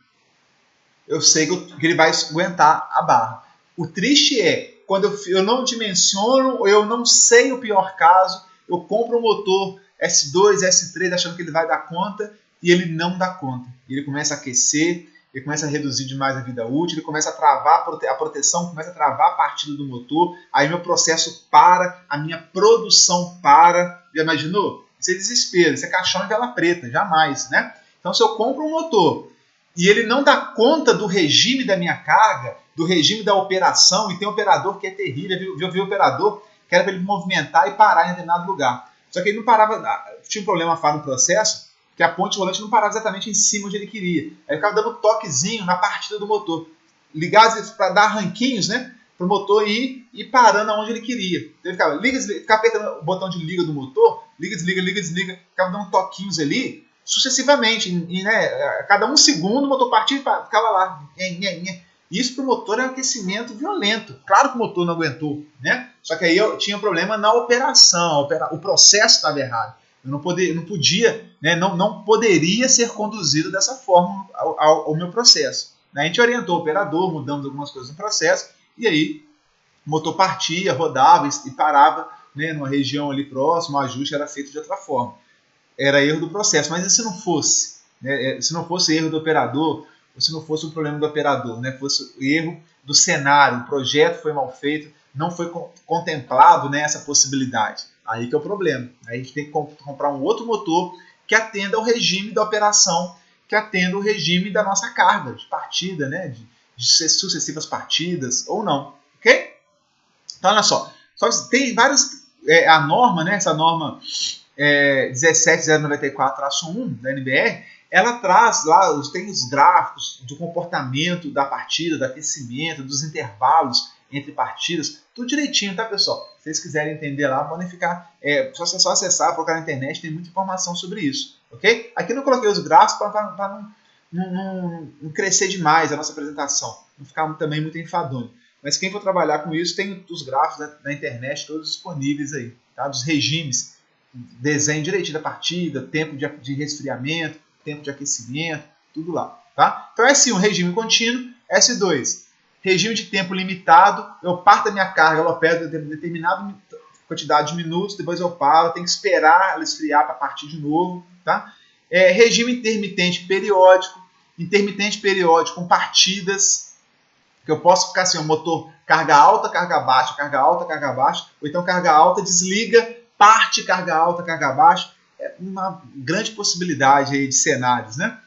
eu sei que ele vai aguentar a barra. O triste é quando eu não dimensiono, ou eu não sei o pior caso, eu compro um motor S2, S3 achando que ele vai dar conta e ele não dá conta. Ele começa a aquecer, ele começa a reduzir demais a vida útil, ele começa a travar a proteção, começa a travar a partida do motor, aí meu processo para, a minha produção para. Já imaginou? Isso é desespero, isso é caixão em vela preta, jamais, né? Então, se eu compro um motor e ele não dá conta do regime da minha carga, do regime da operação, e tem operador que é terrível, eu vi operador que era para ele movimentar e parar em determinado lugar. Só que ele não parava, tinha um problema no processo, que a ponte rolante não parava exatamente em cima onde ele queria. Aí ele ficava dando toquezinho na partida do motor, ligado para dar arranquinhos, né, para o motor ir parando aonde ele queria. Então ele ficava apertando o botão de liga do motor, liga, desliga, ficava dando toquinhos ali, sucessivamente, né, a cada 1 segundo o motor partia e ficava lá. Isso para o motor é um aquecimento violento. Claro que o motor não aguentou, né? Só que aí eu tinha um problema na operação, o processo estava errado. Eu não podia, né, não poderia ser conduzido dessa forma ao meu processo. A gente orientou o operador, mudamos algumas coisas no processo, e aí o motor partia, rodava e parava, né, numa região ali próxima, o ajuste era feito de outra forma. Era erro do processo, mas e se não fosse? Né, se não fosse erro do operador, ou se não fosse o problema do operador, né, fosse o erro do cenário, o projeto foi mal feito, não foi contemplado, né, essa possibilidade. Aí que é o problema. Aí a gente tem que comprar um outro motor que atenda ao regime da operação, que atenda o regime da nossa carga de partida, né, de sucessivas partidas ou não, ok? Então, olha só tem várias, a norma, né, essa norma 17094-1 da NBR, ela traz lá, tem os gráficos do comportamento da partida, do aquecimento, dos intervalos entre partidas, tudo direitinho, tá, pessoal? Se vocês quiserem entender lá, podem ficar, só acessar, procurar na internet, tem muita informação sobre isso, ok? Aqui eu não coloquei os gráficos para não crescer demais a nossa apresentação, não ficar também muito enfadonho. Mas quem for trabalhar com isso, tem os gráficos na internet todos disponíveis aí, tá? Dos regimes, desenho direitinho da partida, tempo de resfriamento, tempo de aquecimento, tudo lá, tá? Então S1, regime contínuo. S2, regime de tempo limitado. Eu parto da minha carga, ela opera determinada quantidade de minutos, depois eu paro, eu tenho que esperar ela esfriar para partir de novo, tá? Regime intermitente periódico com partidas, que eu posso ficar assim, o motor carga alta, carga baixa, carga alta, carga baixa, ou então carga alta, desliga, parte, carga alta, carga baixa. É uma grande possibilidade aí de cenários, né?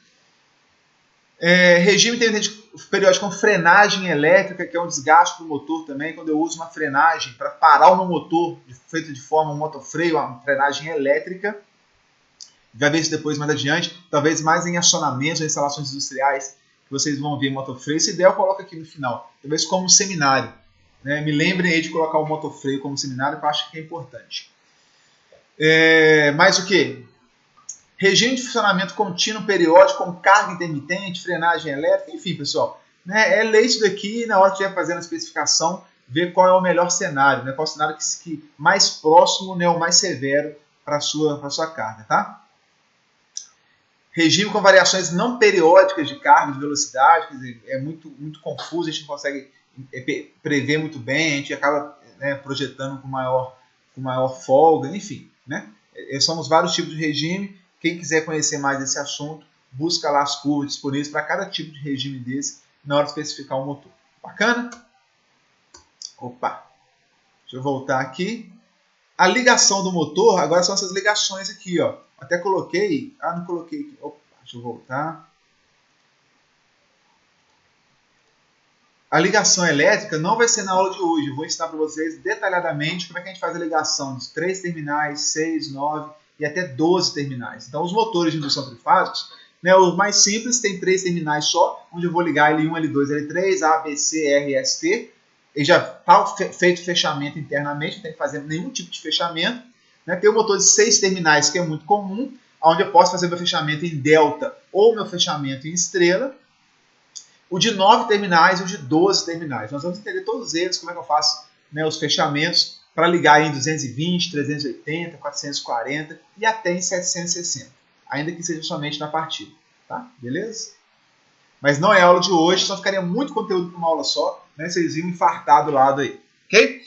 Regime intermitente periódico com frenagem elétrica, que é um desgaste para o motor também, quando eu uso uma frenagem para parar o meu motor, feito de forma um motofreio, uma frenagem elétrica. Vai ver isso depois, mais adiante, talvez mais em acionamentos ou instalações industriais, que vocês vão ver motofreio. Se der, eu coloco aqui no final, talvez como seminário. Né? Me lembrem aí de colocar o motofreio como seminário, que eu acho que é importante. Mais o que? Regime de funcionamento contínuo periódico com carga intermitente, frenagem elétrica, enfim, pessoal. Né? Ler isso daqui na hora que estiver fazendo a especificação, ver qual é o melhor cenário, né? Qual é o cenário que mais próximo, né, o mais severo para a sua carga, tá? Regime com variações não periódicas de carga, de velocidade, quer dizer, é muito, muito confuso, a gente não consegue prever muito bem, a gente acaba, né, projetando com maior folga, enfim. Né? Somos vários tipos de regime. Quem quiser conhecer mais desse assunto, busca lá as curvas disponíveis para cada tipo de regime desse na hora de especificar o motor. Bacana? Opa! Deixa eu voltar aqui. A ligação do motor, agora são essas ligações aqui, ó. Até coloquei. Não coloquei aqui. Opa, deixa eu voltar. A ligação elétrica não vai ser na aula de hoje. Eu vou ensinar para vocês detalhadamente como é que a gente faz a ligação dos 3 terminais, 6, 9 e até 12 terminais. Então, os motores de indução trifásicos, né, o mais simples tem 3 terminais só, onde eu vou ligar L1, L2, L3, A, B, C, R, S, T. E já está feito fechamento internamente, não tem que fazer nenhum tipo de fechamento. Né? Tem o motor de 6 terminais, que é muito comum, onde eu posso fazer meu fechamento em delta ou meu fechamento em estrela. O de 9 terminais e o de 12 terminais. Nós vamos entender todos eles, como é que eu faço, né, os fechamentos para ligar em 220, 380, 440 e até em 760. Ainda que seja somente na partida. Tá? Beleza? Mas não é aula de hoje, só ficaria muito conteúdo para uma aula só. Né? Vocês iam infartar do lado aí. Ok?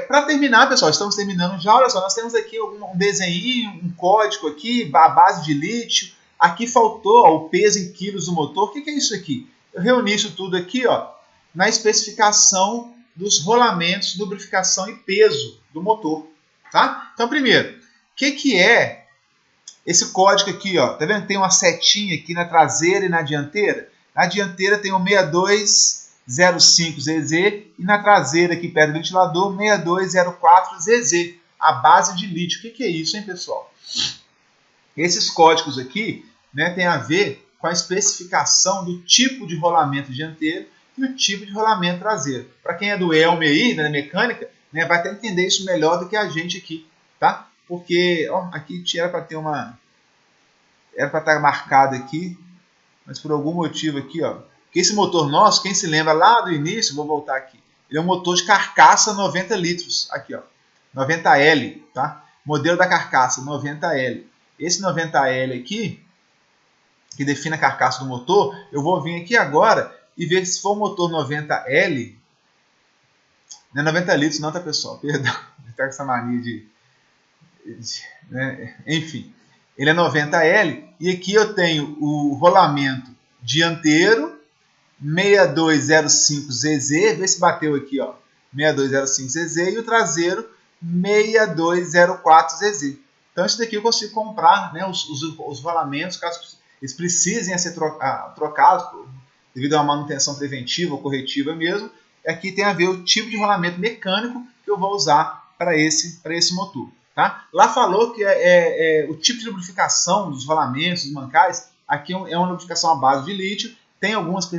Para terminar, pessoal, estamos terminando já. Olha só, nós temos aqui um desenho, um código aqui, a base de lítio. Aqui faltou o peso em quilos do motor. O que é isso aqui? Eu reuni isso tudo aqui, ó, na especificação dos rolamentos, lubrificação e peso do motor. Tá? Então, primeiro, o que é esse código aqui? Ó? Tá vendo? Tem uma setinha aqui na traseira e na dianteira. Na dianteira tem o 6205ZZ e na traseira, aqui perto do ventilador, 6204ZZ. A base de lítio. O que é isso, hein, pessoal? Esses códigos aqui, né, tem a ver com a especificação do tipo de rolamento dianteiro e o tipo de rolamento traseiro. Para quem é do ELME aí, da mecânica, né, vai até entender isso melhor do que a gente aqui, tá? Porque, ó, aqui era para ter uma... Era para estar marcado aqui, mas por algum motivo aqui, ó. Porque esse motor nosso, quem se lembra lá do início, vou voltar aqui, ele é um motor de carcaça 90 litros, aqui, ó, 90L, tá? Modelo da carcaça, 90L. Esse 90L aqui, que define a carcaça do motor, eu vou vir aqui agora e ver se for o motor 90L, Não é 90 litros não, tá, pessoal? Perdão, está com essa mania né? Enfim, ele é 90L e aqui eu tenho o rolamento dianteiro 6205ZZ, vê se bateu aqui, ó, 6205ZZ, e o traseiro 6204ZZ. Então, isso daqui eu consigo comprar, né, os rolamentos, caso eles precisem ser trocados devido a uma manutenção preventiva ou corretiva mesmo. Aqui tem a ver o tipo de rolamento mecânico que eu vou usar para esse motor. Tá? Lá falou que o tipo de lubrificação dos rolamentos, dos mancais, aqui é uma lubrificação à base de lítio. Tem algumas que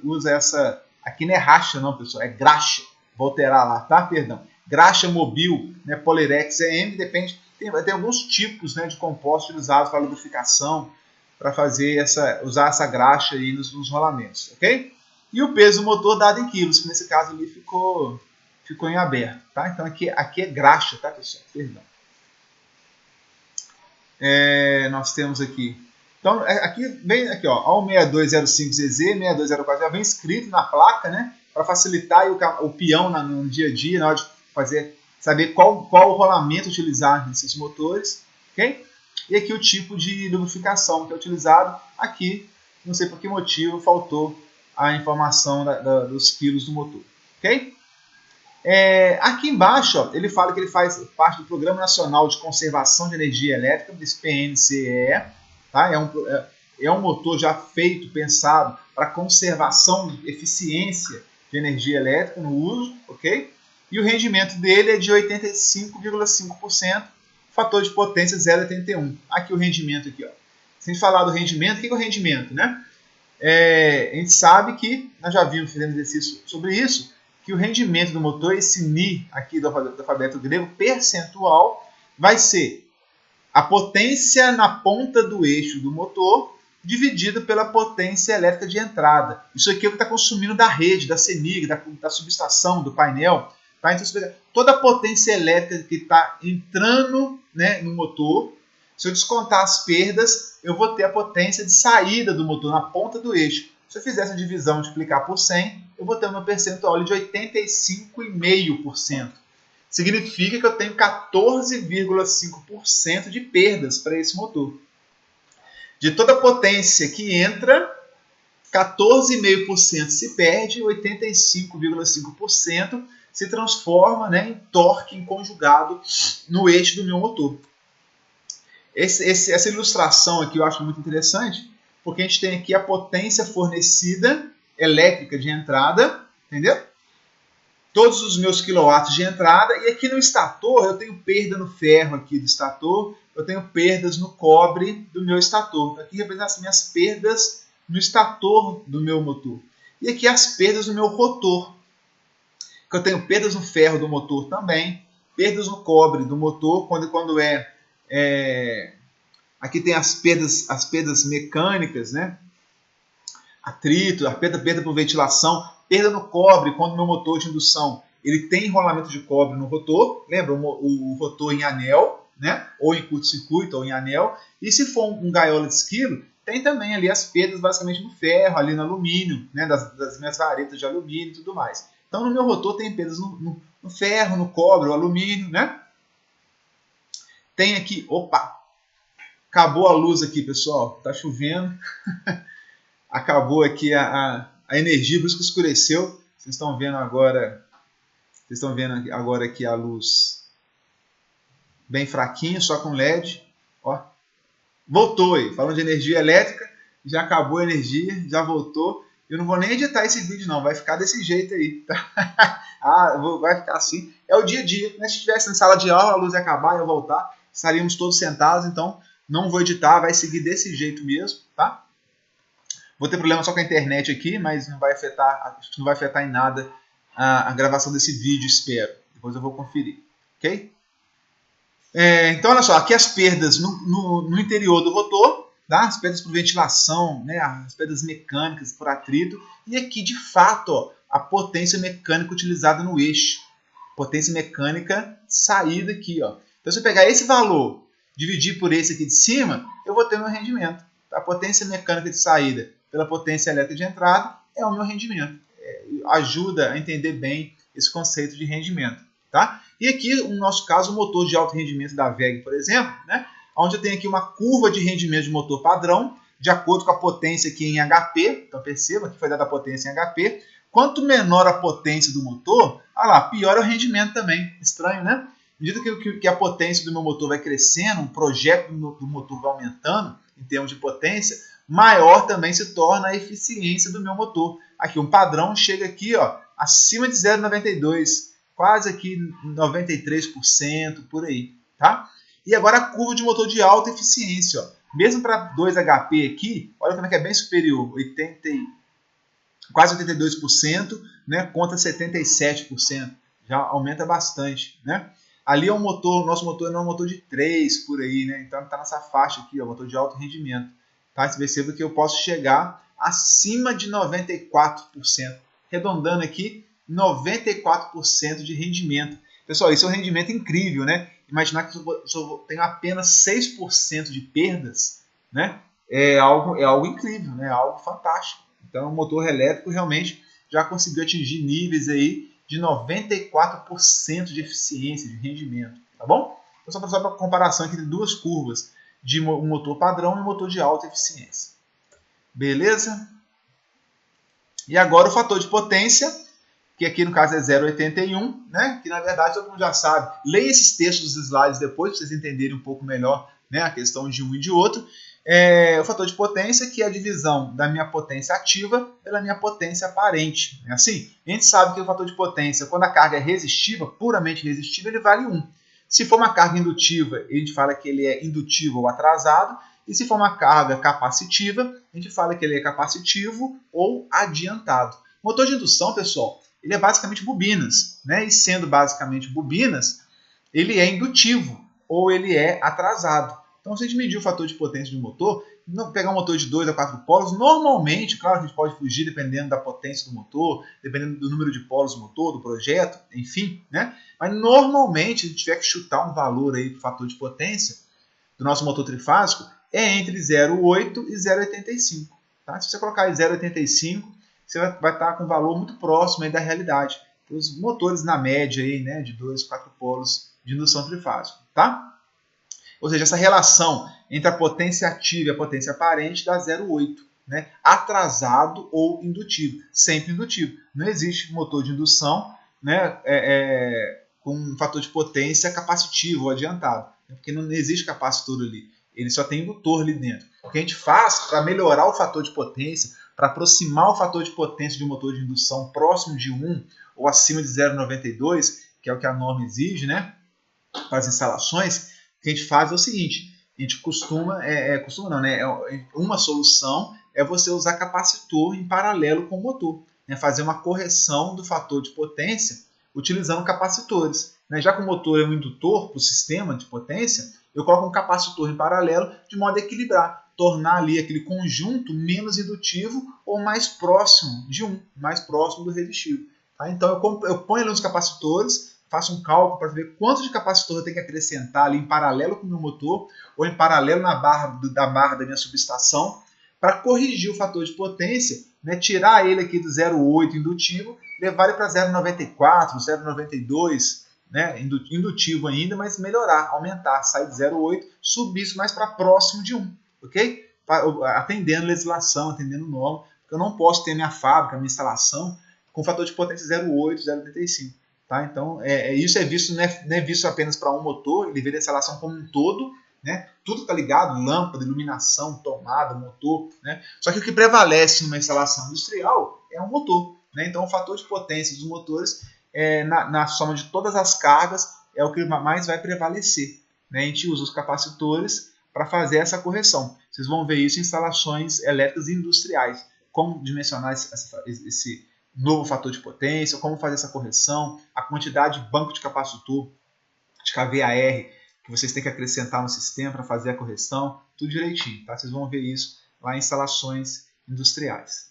usa essa... Aqui não é racha não, pessoal, é graxa. Vou alterar lá, tá? Perdão. Graxa Mobil, né, Polyrex EM, depende... Tem alguns tipos, né, de compostos utilizados para lubrificação, para usar essa graxa aí nos rolamentos, ok? E o peso do motor dado em quilos, que nesse caso ali ficou em aberto, tá? Então aqui é graxa, tá, pessoal? Perdão. Nós temos aqui... Então, aqui vem aqui, ó, 6205ZZ, 6204, já vem escrito na placa, né? Para facilitar aí o peão no dia a dia, na hora de saber qual o rolamento utilizar nesses motores, ok? E aqui o tipo de lubrificação que é utilizado. Aqui, não sei por que motivo, faltou a informação dos quilos do motor, ok? Aqui embaixo, ó, ele fala que ele faz parte do Programa Nacional de Conservação de Energia Elétrica, desse PNCE. Tá? É um motor já feito, pensado para conservação e eficiência de energia elétrica no uso, ok? E o rendimento dele é de 85,5%, fator de potência 0,81. Aqui o rendimento aqui, ó. Se a gente falar do rendimento, o que é o rendimento, né? A gente sabe que, nós já vimos, fizemos exercício sobre isso, que o rendimento do motor, esse Mi aqui do alfabeto grego, percentual, vai ser a potência na ponta do eixo do motor dividido pela potência elétrica de entrada. Isso aqui é o que está consumindo da rede, da CEMIG, da subestação, do painel. Tá? Então, toda a potência elétrica que está entrando, né, no motor, se eu descontar as perdas, eu vou ter a potência de saída do motor na ponta do eixo. Se eu fizer essa divisão e multiplicar por 100, eu vou ter um percentual de 85,5%. Significa que eu tenho 14,5% de perdas para esse motor. De toda a potência que entra, 14,5% se perde, 85,5% se transforma, né, em torque em conjugado no eixo do meu motor. Essa ilustração aqui eu acho muito interessante, porque a gente tem aqui a potência fornecida elétrica de entrada, entendeu? Todos os meus quilowatts de entrada, e aqui no estator eu tenho perda no ferro aqui do estator, eu tenho perdas no cobre do meu estator. Aqui representa as minhas perdas no estator do meu motor. E aqui as perdas no meu rotor. Eu tenho perdas no ferro do motor também, perdas no cobre do motor, quando aqui tem as perdas mecânicas, né? Atrito, a perda por ventilação, perda no cobre, quando o meu motor de indução ele tem enrolamento de cobre no rotor, lembra o rotor em anel, né? Ou em curto-circuito ou em anel, e se for um gaiola de esquilo, tem também ali as perdas basicamente no ferro, ali no alumínio, né? das minhas varetas de alumínio e tudo mais. Então no meu rotor tem perdas no ferro, no cobre, no alumínio, né? Tem aqui, opa, acabou a luz aqui, pessoal, tá chovendo. Acabou aqui a energia, por isso que escureceu. Vocês estão vendo agora aqui a luz bem fraquinha, só com LED. Ó, voltou aí, falando de energia elétrica, já acabou a energia, já voltou. Eu não vou nem editar esse vídeo não, vai ficar desse jeito aí. Tá? Vai ficar assim. É o dia a dia, né? Se estivesse na sala de aula, a luz ia acabar e eu voltar, estaríamos todos sentados, então não vou editar, vai seguir desse jeito mesmo, tá? Vou ter problema só com a internet aqui, mas não vai afetar em nada a gravação desse vídeo, espero. Depois eu vou conferir, ok? Então, olha só, aqui as perdas no interior do rotor, tá? As perdas por ventilação, né? As perdas mecânicas por atrito, e aqui, de fato, ó, a potência mecânica utilizada no eixo. Potência mecânica saída aqui, ó. Então, se eu pegar esse valor, dividir por esse aqui de cima, eu vou ter meu rendimento. A potência mecânica de saída pela potência elétrica de entrada é o meu rendimento. Ajuda a entender bem esse conceito de rendimento. Tá? E aqui, no nosso caso, o motor de alto rendimento da WEG, por exemplo, né? Onde eu tenho aqui uma curva de rendimento de motor padrão, de acordo com a potência aqui em HP. Então perceba que foi dada a potência em HP. Quanto menor a potência do motor, olha lá, pior é o rendimento também. Estranho, né? À medida que a potência do meu motor vai crescendo, o projeto do motor vai aumentando em termos de potência, maior também se torna a eficiência do meu motor. Aqui, um padrão chega aqui, ó, acima de 0,92, quase aqui 93%, por aí, tá? E agora a curva de motor de alta eficiência, ó. Mesmo para 2 HP aqui, olha como é que é bem superior, quase 82%, né, contra 77%. Já aumenta bastante, né? Ali é um motor, nosso motor não é um motor de 3 por aí, né? Então está nessa faixa aqui, ó, motor de alto rendimento. Tá? Você perceba que eu posso chegar acima de 94%. Arredondando aqui, 94% de rendimento. Pessoal, isso é um rendimento incrível, né? Imaginar que eu tenho apenas 6% de perdas, né? É algo incrível, né? É algo fantástico. Então, o motor elétrico realmente já conseguiu atingir níveis aí de 94% de eficiência, de rendimento, tá bom? Então, só para comparação aqui de duas curvas, de um motor padrão e um motor de alta eficiência. Beleza? E agora o fator de potência, que aqui no caso é 0,81, né? Que na verdade todo mundo já sabe. Leia esses textos dos slides depois, para vocês entenderem um pouco melhor, né, a questão de um e de outro. O fator de potência, que é a divisão da minha potência ativa pela minha potência aparente. É assim? A gente sabe que o fator de potência, quando a carga é resistiva, puramente resistiva, ele vale 1. Se for uma carga indutiva, a gente fala que ele é indutivo ou atrasado. E se for uma carga capacitiva, a gente fala que ele é capacitivo ou adiantado. Motor de indução, pessoal, ele é basicamente bobinas, né? E sendo basicamente bobinas, ele é indutivo ou ele é atrasado. Então, se a gente medir o fator de potência de um motor, pegar um motor de 2 a 4 polos, normalmente, claro que a gente pode fugir dependendo da potência do motor, dependendo do número de polos do motor, do projeto, enfim, né? Mas normalmente, se a gente tiver que chutar um valor aí para o fator de potência do nosso motor trifásico, é entre 0,8 e 0,85. Tá? Se você colocar em 0,85, você vai estar com um valor muito próximo aí da realidade. Os motores na média aí, né, de 2 a 4 polos de indução trifásica. Tá? Ou seja, essa relação entre a potência ativa e a potência aparente dá 0,8. Né? Atrasado ou indutivo. Sempre indutivo. Não existe motor de indução, né, com um fator de potência capacitivo ou adiantado. Porque não existe capacitor ali. Ele só tem indutor ali dentro. O que a gente faz para melhorar o fator de potência, para aproximar o fator de potência de um motor de indução próximo de 1 ou acima de 0,92, que é o que a norma exige, né, para as instalações, o que a gente faz é o seguinte: a gente uma solução é você usar capacitor em paralelo com o motor, né, fazer uma correção do fator de potência utilizando capacitores. Né? Já que o motor é um indutor para o sistema de potência, eu coloco um capacitor em paralelo de modo a equilibrar, tornar ali aquele conjunto menos indutivo ou mais próximo de 1, mais próximo do resistivo. Tá? Então eu ponho ali os capacitores, faço um cálculo para ver quanto de capacitor eu tenho que acrescentar ali em paralelo com o meu motor ou em paralelo na barra da minha subestação para corrigir o fator de potência, né, tirar ele aqui do 0,8 indutivo, levar ele para 0,94, 0,92, né, indutivo ainda, mas melhorar, aumentar, sair de 0,8, subir isso mais para próximo de 1, ok? Atendendo legislação, atendendo norma, porque eu não posso ter minha fábrica, minha instalação com fator de potência 0,8, 0,85. Tá? Então, isso é visto, não é visto apenas para um motor, ele vê a instalação como um todo, né? Tudo está ligado, lâmpada, iluminação, tomada, motor. Né? Só que o que prevalece numa instalação industrial é um motor. Né? Então, o fator de potência dos motores, na soma de todas as cargas, é o que mais vai prevalecer. Né? A gente usa os capacitores para fazer essa correção. Vocês vão ver isso em instalações elétricas industriais. Como dimensionar esse novo fator de potência, como fazer essa correção, a quantidade de banco de capacitor, de kVAR, que vocês têm que acrescentar no sistema para fazer a correção, tudo direitinho. Tá? Vocês vão ver isso lá em instalações industriais.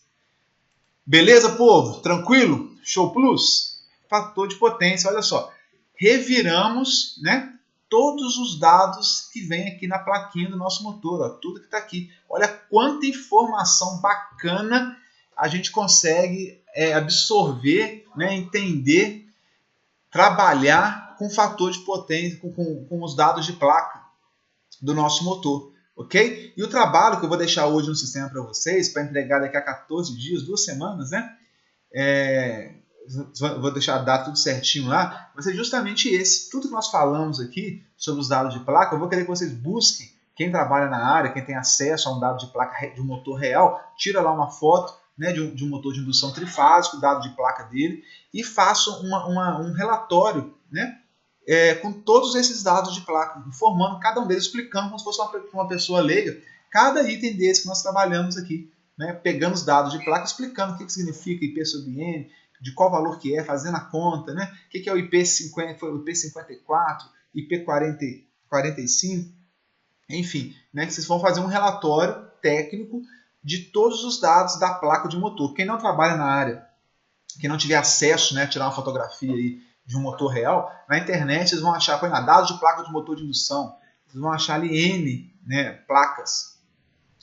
Beleza, povo? Tranquilo? Show plus? Fator de potência, olha só. Reviramos, né, todos os dados que vem aqui na plaquinha do nosso motor, ó, tudo que está aqui. Olha quanta informação bacana a gente consegue absorver, né, entender trabalhar com fator de potência, com os dados de placa do nosso motor, ok? E o trabalho que eu vou deixar hoje no sistema para vocês, para entregar daqui a 14 dias, 2 semanas, né? Vou deixar a data tudo certinho lá, vai ser justamente esse. Tudo que nós falamos aqui sobre os dados de placa, eu vou querer que vocês busquem, quem trabalha na área, quem tem acesso a um dado de placa de um motor real, tira lá uma foto, né, de um motor de indução trifásico, o dado de placa dele, e faça um relatório, né, com todos esses dados de placa, informando cada um deles, explicando como se fosse uma pessoa leiga, cada item desse que nós trabalhamos aqui, né, pegando os dados de placa, explicando o que significa IP sobre N, de qual valor que é, fazendo a conta, né, o que é o IP50, o IP54, IP45, enfim, né, que vocês vão fazer um relatório técnico de todos os dados da placa de motor. Quem não trabalha na área, quem não tiver acesso, né, tirar uma fotografia aí de um motor real, na internet vocês vão achar, põe lá, dados de placa de motor de indução, vocês vão achar ali N, né, placas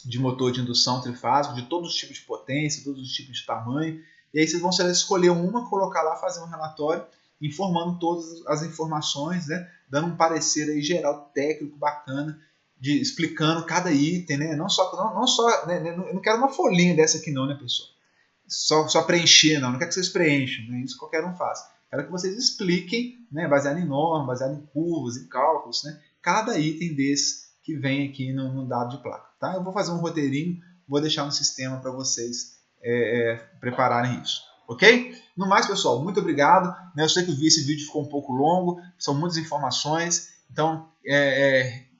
de motor de indução trifásico, de todos os tipos de potência, todos os tipos de tamanho, e aí vocês vão escolher uma, colocar lá, fazer um relatório, informando todas as informações, né, dando um parecer aí geral, técnico, bacana, explicando cada item, né, não só né, eu não quero uma folhinha dessa aqui não, né, pessoal? Só preencher, não quero que vocês preencham, né? Isso qualquer um faz. Quero que vocês expliquem, né, baseado em normas, baseado em curvas, em cálculos, né, cada item desse que vem aqui no dado de placa. Tá? Eu vou fazer um roteirinho, vou deixar no sistema para vocês prepararem isso. Ok? No mais, pessoal, muito obrigado. Eu sei que esse vídeo ficou um pouco longo, são muitas informações, então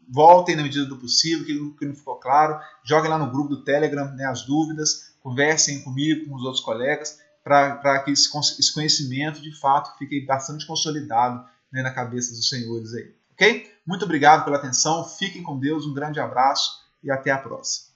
voltem na medida do possível, que não ficou claro, joguem lá no grupo do Telegram, né, as dúvidas, conversem comigo, com os outros colegas, para que esse conhecimento, de fato, fique bastante consolidado, né, na cabeça dos senhores aí. Ok? Muito obrigado pela atenção, fiquem com Deus, um grande abraço e até a próxima.